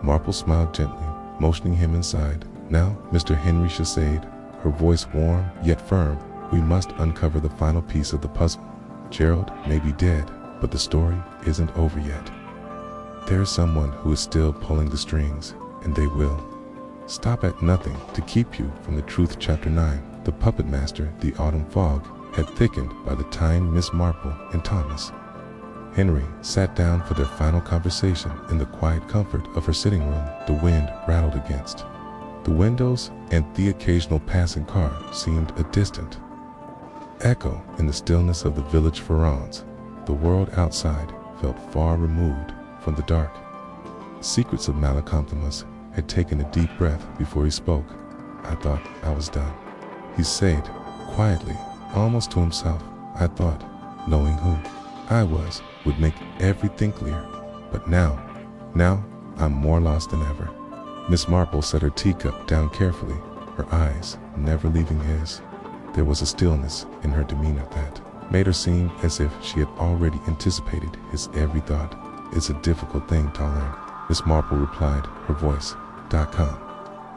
Marple smiled gently, motioning him inside. "Now, Mr. Henry," she said, her voice warm yet firm, "we must uncover the final piece of the puzzle. Gerald may be dead, but the story isn't over yet. There is someone who is still pulling the strings, and they will stop at nothing to keep you from the truth." Chapter 9. The puppet master. The autumn fog had thickened by the time Miss Marple and Thomas Henry sat down for their final conversation in the quiet comfort of her sitting room. The wind rattled against the windows, and the occasional passing car seemed a distant echo in the stillness of the village farms. The world outside felt far removed from the dark. Secrets of Malacomthamus had taken a deep breath before he spoke. "I thought I was done," he said quietly, almost to himself. "I thought knowing who I was would make everything clear. But now I'm more lost than ever." Miss Marple set her teacup down carefully, her eyes never leaving his. There was a stillness in her demeanor that made her seem as if she had already anticipated his every thought. "It's a difficult thing to learn," Miss Marple replied, her voice calm,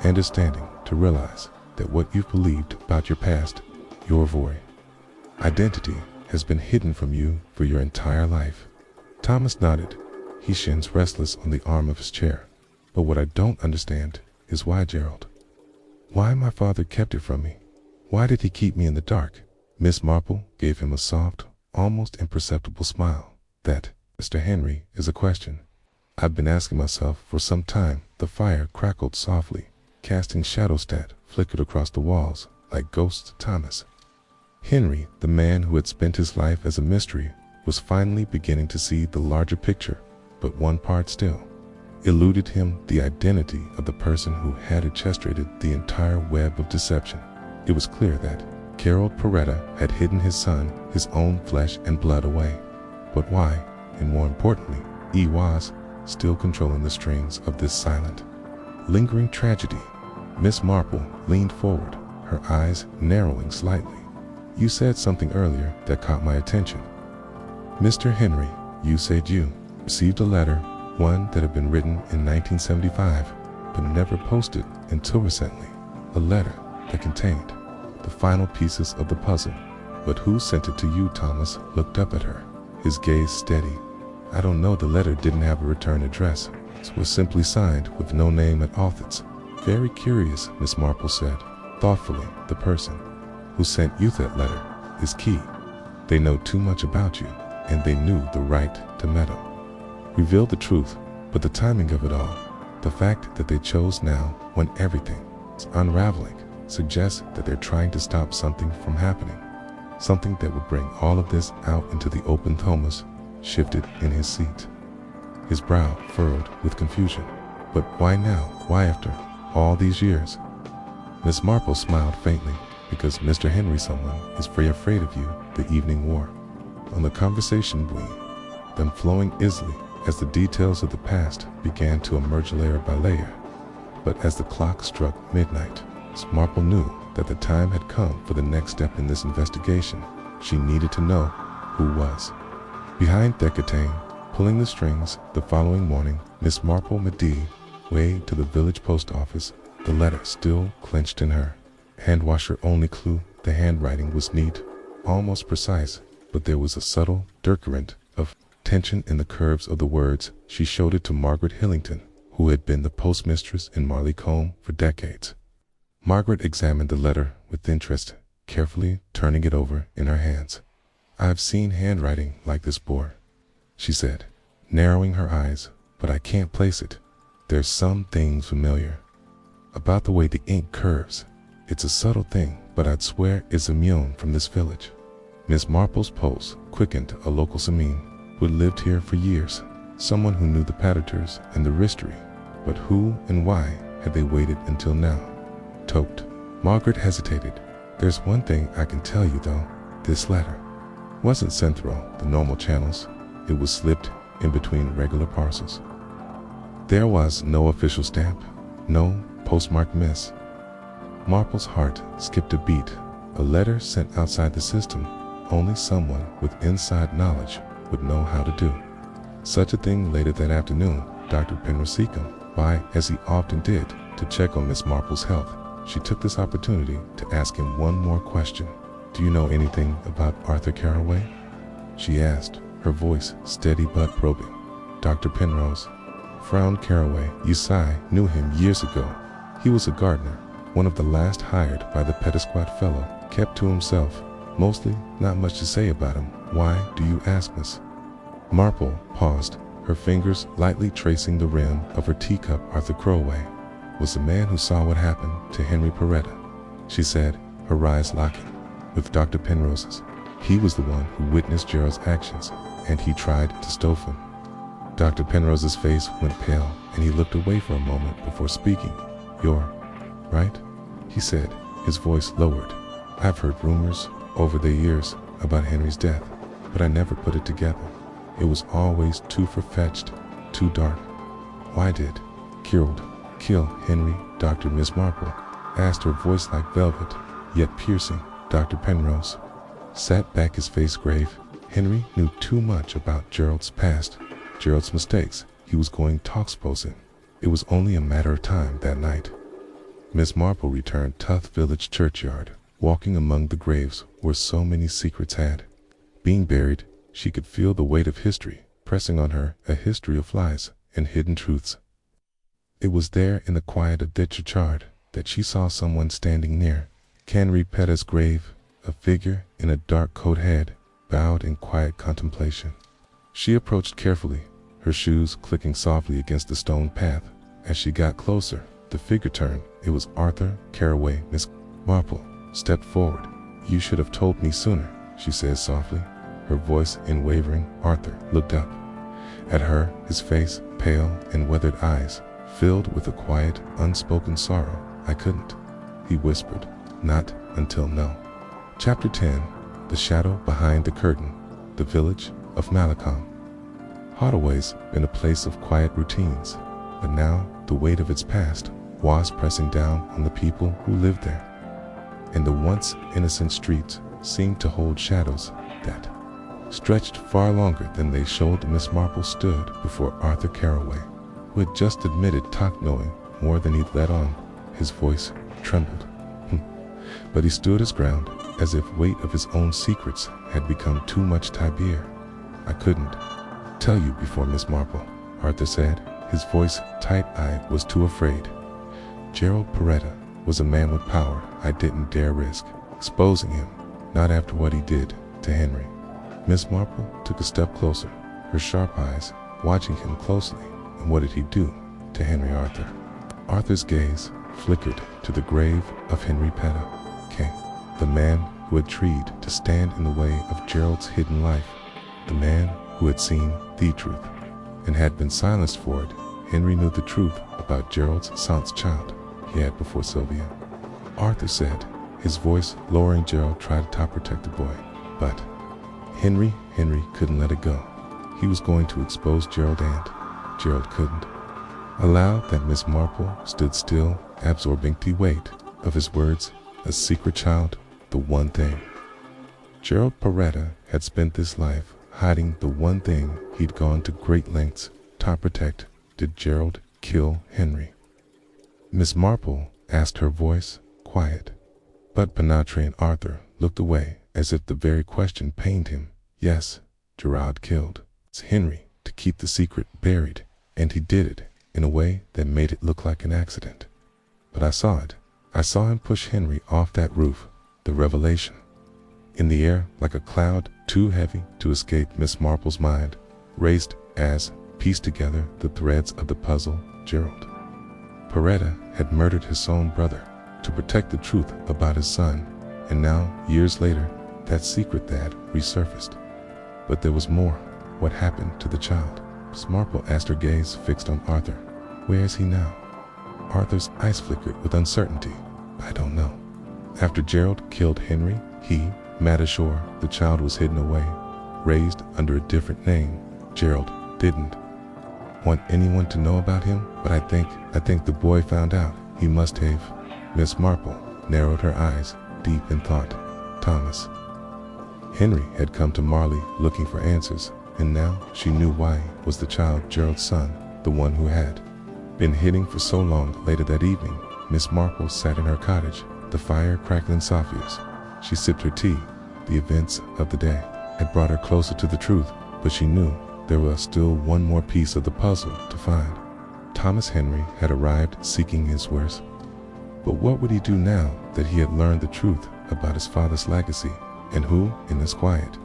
understanding to realize that what you've believed about your past, your void identity, has been hidden from you for your entire life. Thomas nodded, his shins restless on the arm of his chair. "But what I don't understand is why, Gerald. Why my father kept it from me. Why did he keep me in the dark?" Miss Marple gave him a soft, almost imperceptible smile. "That, Mr. Henry, is a question I've been asking myself for some time." The fire crackled softly, casting shadows that flickered across the walls like ghosts. Thomas Henry, the man who had spent his life as a mystery, was finally beginning to see the larger picture, but one part still eluded him: the identity of the person who had orchestrated the entire web of deception. It was clear that Gerald Peretta had hidden his son, his own flesh and blood, away. But why? And more importantly, he was still controlling the strings of this silent, lingering tragedy. Miss Marple leaned forward, her eyes narrowing slightly. "You said something earlier that caught my attention. Mr. Henry, you said you received a letter, one that had been written in 1975, but never posted until recently. A letter that contained the final pieces of the puzzle. But who sent it to you?" Thomas looked up at her, his gaze steady. "I don't know. The letter didn't have a return address. It was simply signed with no name at all." "It's very curious," Miss Marple said thoughtfully. "The person who sent you that letter is key. They know too much about you, and they knew the right to meddle, reveal the truth. But the timing of it all, the fact that they chose now when everything is unraveling, suggests that they're trying to stop something from happening, something that would bring all of this out into the open." Thomas shifted in his seat, his brow furrowed with confusion. "But why now? Why after all these years?" Miss Marple smiled faintly. "Because Mr. Henry, someone is very afraid of you." The evening wore on, the conversation between them flowing easily as the details of the past began to emerge layer by layer. But as the clock struck midnight, Miss Marple knew that the time had come for the next step in this investigation. She needed to know who was behind Decatane, pulling the strings. The following morning, Miss Marple Mead wayed to the village post office, the letter still clenched in her hand. Was her only clue. The handwriting was neat, almost precise, but there was a subtle current of tension in the curves of the words. She showed it to Margaret Hillington, who had been the postmistress in Marleycombe for decades. Margaret examined the letter with interest, carefully turning it over in her hands. "I've seen handwriting like this before," she said, narrowing her eyes, "but I can't place it. There's some things familiar about the way the ink curves. It's a subtle thing, but I'd swear it's immune from this village." Miss Marple's pulse quickened. A local Samine who had lived here for years, someone who knew the Patters and the history, but who and why had they waited until now? Tote. Margaret hesitated. "There's one thing I can tell you though, this letter wasn't sent through the normal channels. It was slipped in between regular parcels. There was no official stamp, no postmarked Miss Marple's heart skipped a beat. A letter sent outside the system, only someone with inside knowledge would know how to do such a thing. Later that afternoon, Dr. Penrose by, as he often did, to check on Miss Marple's health. She took this opportunity to ask him one more question. "Do you know anything about Arthur Carraway?" she asked, her voice steady but probing. Dr. Penrose frowned. "Carraway, you sigh, knew him years ago. He was a gardener, one of the last hired by the Pettisquat fellow, kept to himself, mostly, not much to say about him. Why do you ask, Miss?" Marple paused, her fingers lightly tracing the rim of her teacup. "Arthur Carraway was the man who saw what happened to Henry Peretta," she said, her eyes locking with Dr. Penrose's. "He was the one who witnessed Gerald's actions, and he tried to stop him." Dr. Penrose's face went pale, and he looked away for a moment before speaking. "You're right," he said, his voice lowered. "I've heard rumors over the years about Henry's death, but I never put it together. It was always too far-fetched, too dark. Why did Gerald kill Henry?" Dr. Miss Marple asked, her voice like velvet, yet piercing. Dr. Penrose sat back, his face grave. "Henry knew too much about Gerald's past, Gerald's mistakes. He was going toxposing. It was only a matter of time that night." Miss Marple returned to Tuth Village churchyard, walking among the graves where so many secrets had been buried. She could feel the weight of history pressing on her, a history of lies and hidden truths. It was there in the quiet of the churchyard that she saw someone standing near Henry Petta's grave, a figure in a dark coat head, bowed in quiet contemplation. She approached carefully, her shoes clicking softly against the stone path. As she got closer, the figure turned. It was Arthur Carraway. Miss Marple stepped forward. "You should have told me sooner," she said softly, her voice wavering. Arthur looked up at her, his face pale and weathered eyes filled with a quiet, unspoken sorrow. "I couldn't," he whispered. "Not until now." Chapter 10. The Shadow Behind the Curtain. The village of Malacom had always been a place of quiet routines, but now the weight of its past was pressing down on the people who lived there, and the once innocent streets seemed to hold shadows that stretched far longer than they showed. Miss Marple stood before Arthur Carraway, who had just admitted to knowing more than he'd let on. His voice trembled, but he stood his ground, as if weight of his own secrets had become too much to bear. "I couldn't tell you before, Miss Marple," Arthur said, his voice tight-eyed. "Was too afraid. Gerald Peretta was a man with power. I didn't dare risk exposing him, not after what he did to Henry." Miss Marple took a step closer, her sharp eyes watching him closely. "And what did he do to Henry, Arthur?" Arthur's gaze flickered to the grave of Henry Petta, King, the man who had tried to stand in the way of Gerald's hidden life, the man who had seen the truth and had been silenced for it. Henry knew the truth about Gerald's son's child he had before Sylvia, Arthur said, his voice lowering. "Gerald tried to protect the boy, but Henry couldn't let it go. he was going to expose Gerald, and Gerald couldn't allow that. Miss Marple stood still, absorbing the weight of his words. A secret child, the one thing. Gerald Peretta had spent this life hiding the one thing he'd gone to great lengths to protect. Did Gerald kill Henry? Miss Marple asked, her voice quiet. But Penatre and Arthur looked away as if the very question pained him. Yes, Gerald killed Henry to keep the secret buried, and he did it in a way that made it look like an accident. But I saw it. I saw him push Henry off that roof. The revelation. In the air, like a cloud too heavy to escape, Miss Marple's mind raced as pieced together the threads of the puzzle. Gerald Peretta had murdered his own brother to protect the truth about his son, and now, years later, that secret that resurfaced. But there was more. What happened to the child? Miss Marple asked, her gaze fixed on Arthur. Where is he now? Arthur's eyes flickered with uncertainty. I don't know. After Gerald killed Henry, he, mad ashore, the child was hidden away, raised under a different name. Gerald didn't want anyone to know about him, but I think the boy found out. He must have. Miss Marple narrowed her eyes, deep in thought. Thomas Henry had come to Marley looking for answers, and now she knew why. Was the child Gerald's son, the one who had been hiding for so long? Later that evening, Miss Marple sat in her cottage, the fire crackling softly. She sipped her tea. The events of the day had brought her closer to the truth, but she knew there was still one more piece of the puzzle to find. Thomas Henry had arrived seeking his worst. But what would he do now that he had learned the truth about his father's legacy, and who, in this quiet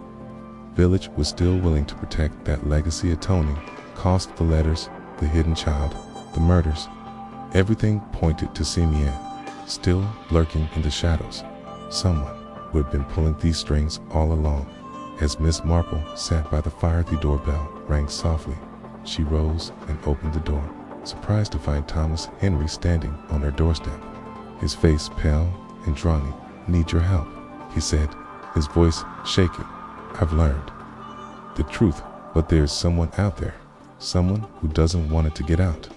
village, was still willing to protect that legacy? Atoning cost, the letters, the hidden child, the murders. Everything pointed to Simeon, still lurking in the shadows. Someone who had been pulling these strings all along. As Miss Marple sat by the fire, the doorbell rang softly. She rose and opened the door, surprised to find Thomas Henry standing on her doorstep, his face pale and drawn. Need your help, he said, his voice shaking. I've learned the truth, but there's someone out there, someone who doesn't want it to get out.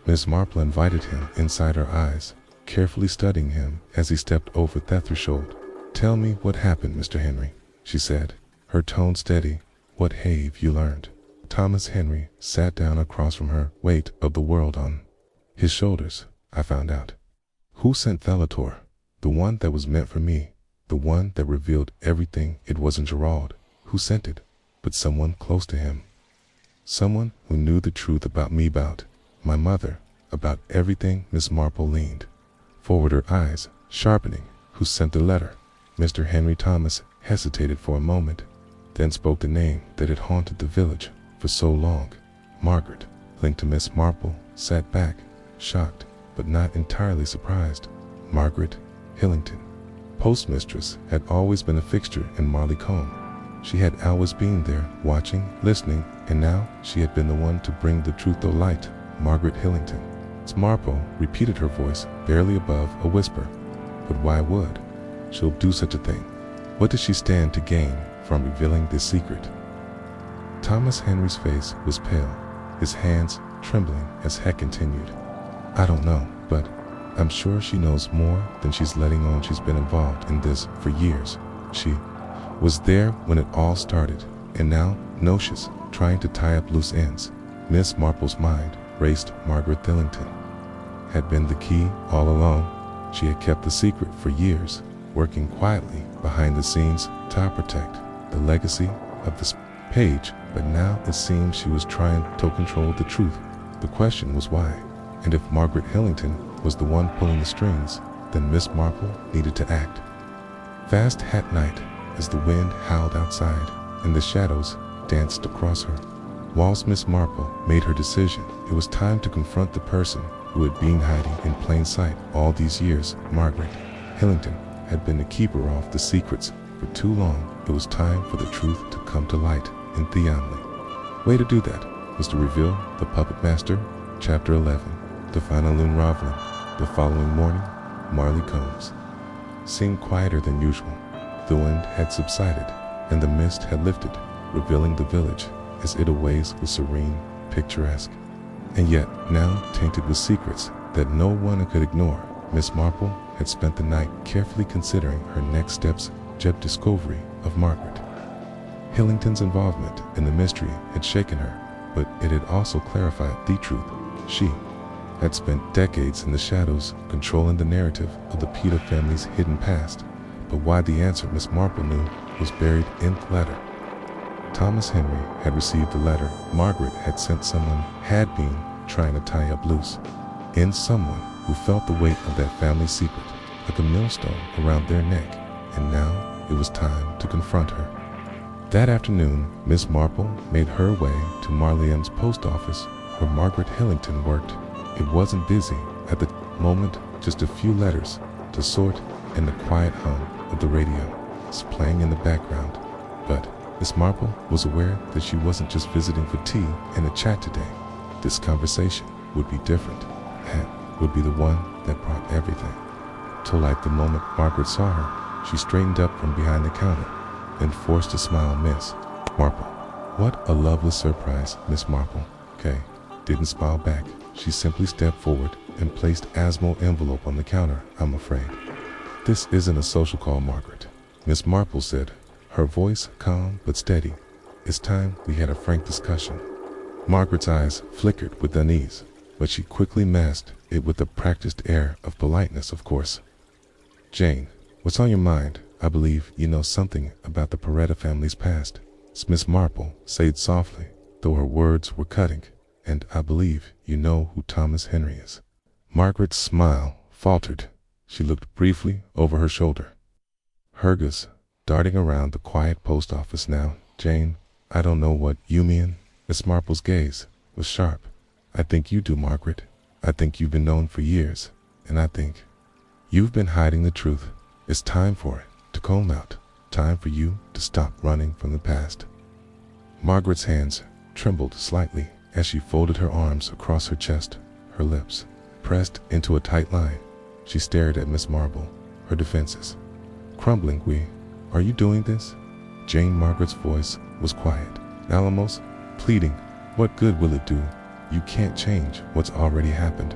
Miss Marple invited him inside, her eyes carefully studying him as he stepped over that threshold. Tell me what happened, Mr. Henry, she said, her tone steady. What have you learned? Thomas Henry sat down across from her, weight of the world on his shoulders. I found out. Who sent Thelator? The one that was meant for me, the one that revealed everything. It wasn't Gerald who sent it, but someone close to him. Someone who knew the truth about me, about my mother, about everything. Miss Marple leaned forward, her eyes sharpening. Who sent the letter? Mr. Henry. Thomas hesitated for a moment, then spoke the name that had haunted the village for so long. Margaret. Linked to Miss Marple sat back, shocked, but not entirely surprised. Margaret Hillington. Postmistress had always been a fixture in Marley Combe. She had always been there, watching, listening, and now she had been the one to bring the truth to light. Margaret Hillington. Miss Marple repeated, her voice barely above a whisper. But why would she'll do such a thing? What does she stand to gain from revealing this secret? Thomas Henry's face was pale, his hands trembling as Heck continued. I don't know, but I'm sure she knows more than she's letting on. She's been involved in this for years. She was there when it all started, and now nauseous, trying to tie up loose ends. Miss Marple's mind raced. Margaret Hillington had been the key all along. She had kept the secret for years, working quietly behind the scenes to protect the legacy of this page, but now it seemed she was trying to control the truth. The question was why, and if Margaret Hillington was the one pulling the strings, then Miss Marple needed to act. Fast at night, as the wind howled outside and the shadows danced across her walls, Miss Marple made her decision. It was time to confront the person who had been hiding in plain sight all these years. Margaret Hillington had been the keeper of the secrets for too long. It was time for the truth to come to light, and the only way to do that was to reveal the puppet master. Chapter 11. The final unraveling. The following morning, Marley Combs seemed quieter than usual. The wind had subsided, and the mist had lifted, revealing the village as it aways was serene, picturesque, and yet now tainted with secrets that no one could ignore. Miss Marple had spent the night carefully considering her next steps. Jeb discovery of Margaret Hillington's involvement in the mystery had shaken her, but it had also clarified the truth. She had spent decades in the shadows controlling the narrative of the Peter family's hidden past, but why the answer Miss Marple knew was buried in the letter. Thomas Henry had received the letter Margaret had sent. Someone had been trying to tie up loose, in someone who felt the weight of that family secret like a millstone around their neck, and now it was time to confront her. That afternoon, Miss Marple made her way to Marlian's post office where Margaret Hillington worked. It wasn't busy at the moment, just a few letters to sort and the quiet hum of the radio playing in the background. But Miss Marple was aware that she wasn't just visiting for tea and a chat today. This conversation would be different, and would be the one that brought everything to light. The moment Margaret saw her, she straightened up from behind the counter and forced a smile. Miss Marple. What a lovely surprise. Miss Marple, Kay, didn't smile back. She simply stepped forward and placed Asmo's envelope on the counter. I'm afraid this isn't a social call, Margaret, Miss Marple said, her voice calm but steady. It's time we had a frank discussion. Margaret's eyes flickered with unease, but she quickly masked it with a practiced air of politeness. Of course. Jane, what's on your mind? I believe you know something about the Peretta family's past, Miss Marple said softly, though her words were cutting. And I believe you know who Thomas Henry is. Margaret's smile faltered. She looked briefly over her shoulder. Her gaze darting around the quiet post office now. Jane, I don't know what you mean. Miss Marple's gaze was sharp. I think you do, Margaret. I think you've been known for years, and I think you've been hiding the truth. It's time for it to come out. Time for you to stop running from the past. Margaret's hands trembled slightly as she folded her arms across her chest, her lips pressed into a tight line. She stared at Miss Marple, her defenses crumbling. Are you doing this? Jane Margaret's voice was quiet, almost pleading. What good will it do? You can't change what's already happened.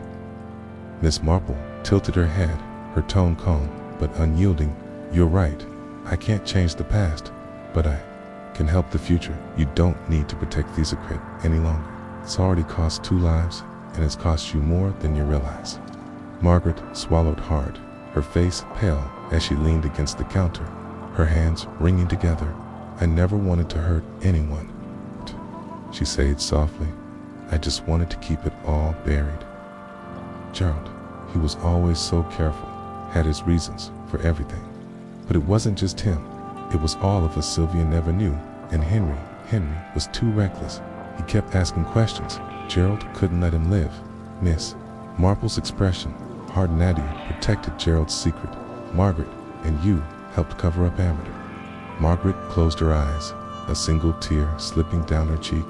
Miss Marple tilted her head, her tone calm but unyielding. You're right. I can't change the past, but I can help the future. You don't need to protect the secret any longer. It's already cost 2 lives, and it's cost you more than you realize. Margaret swallowed hard, her face pale as she leaned against the counter, her hands wringing together. I never wanted to hurt anyone, she said softly. I just wanted to keep it all buried. Gerald, he was always so careful, had his reasons for everything. But it wasn't just him. It was all of us Sylvia never knew. And Henry was too reckless. He kept asking questions. Gerald couldn't let him live. Miss Marple's expression hardened. You protected Gerald's secret. Margaret and you helped cover up Amateur. Margaret closed her eyes, a single tear slipping down her cheek.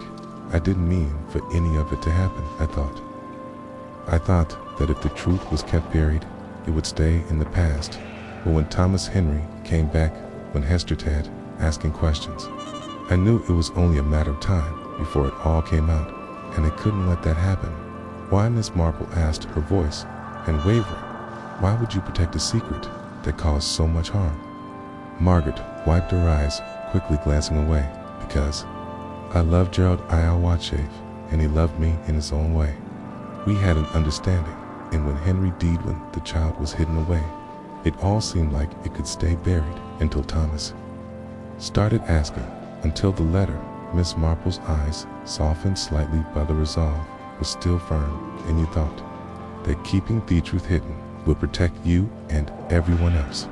I didn't mean for any of it to happen, I thought that if the truth was kept buried, it would stay in the past. But when Thomas Henry came back, when Hestertad asking questions, I knew it was only a matter of time before it all came out, and I couldn't let that happen. Why? Miss Marple asked, her voice and wavering. Why would you protect a secret that caused so much harm? Margaret wiped her eyes, quickly glancing away. Because I loved Gerald Iowachave, and he loved me in his own way. We had an understanding, and when Henry died, when the child was hidden away, it all seemed like it could stay buried until Thomas started asking, until the letter. Miss Marple's eyes softened slightly, but the resolve was still firm. And you thought that keeping the truth hidden would protect you and everyone else.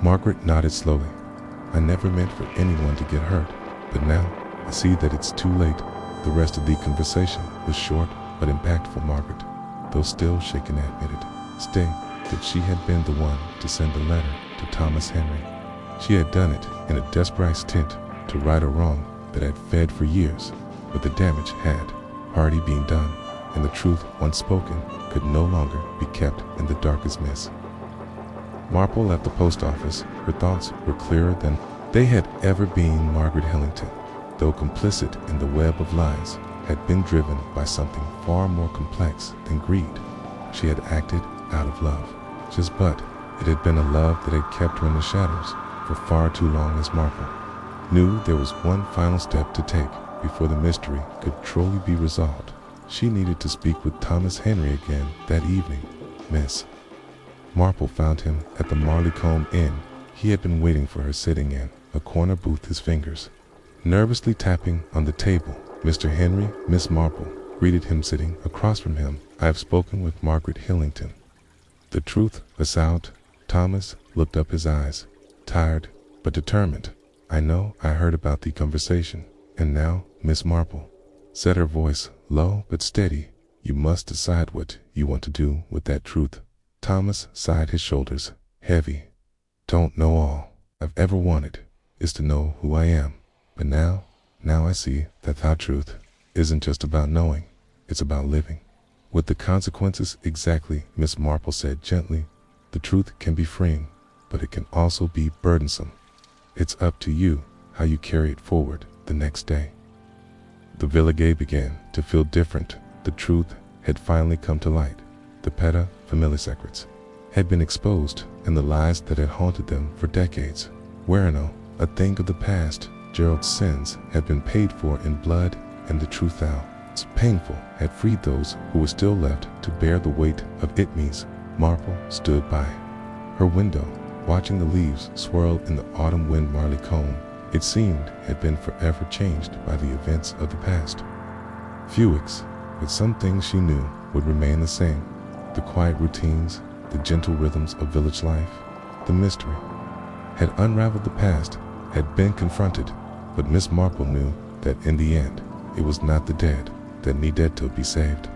Margaret nodded slowly. I never meant for anyone to get hurt, but now I see that it's too late. The rest of the conversation was short but impactful. Margaret, though still shaken, admitted that she had been the one to send the letter to Thomas Henry. She had done it in a desperate stint to right a wrong that had fed for years, but the damage had already been done, and the truth once spoken could no longer be kept in the darkest mist. Marple left the post office. Her thoughts were clearer than they had ever been. Margaret Hillington though complicit in the web of lies, had been driven by something far more complex than greed. She had acted out of love, but it had been a love that had kept her in the shadows for far too long. Miss Marple knew there was one final step to take before the mystery could truly be resolved. She needed to speak with Thomas Henry again that evening. Miss Marple found him at the Marleycombe Inn. He had been waiting for her, sitting in a corner booth, his fingers nervously tapping on the table. Mr. Henry, Miss Marple greeted him, sitting across from him. I have spoken with Margaret Hillington. The truth was out. Thomas looked up, his eyes tired but determined. I know. I heard about the conversation. And now, Miss Marple said, her voice low but steady, you must decide what you want to do with that truth. Thomas sighed, his shoulders heavy. Don't know all I've ever wanted is to know who I am. But now I see that our truth isn't just about knowing, it's about living. With the consequences. Exactly, Miss Marple said gently. The truth can be freeing, but it can also be burdensome. It's up to you how you carry it forward. The next day, the village began to feel different. The truth had finally come to light. The familiar secrets had been exposed, and the lies that had haunted them for decades were no a thing of the past. Gerald's sins had been paid for in blood, and the truth, though it's painful, had freed those who were still left to bear the weight of it. Miss Marple stood by her window, watching the leaves swirl in the autumn wind. Marleycombe, it seemed, had been forever changed by the events of the past few weeks, but some things she knew would remain the same. The quiet routines, the gentle rhythms of village life. The mystery had unraveled. The past had been confronted, but Miss Marple knew that in the end, it was not the dead that needed to be saved.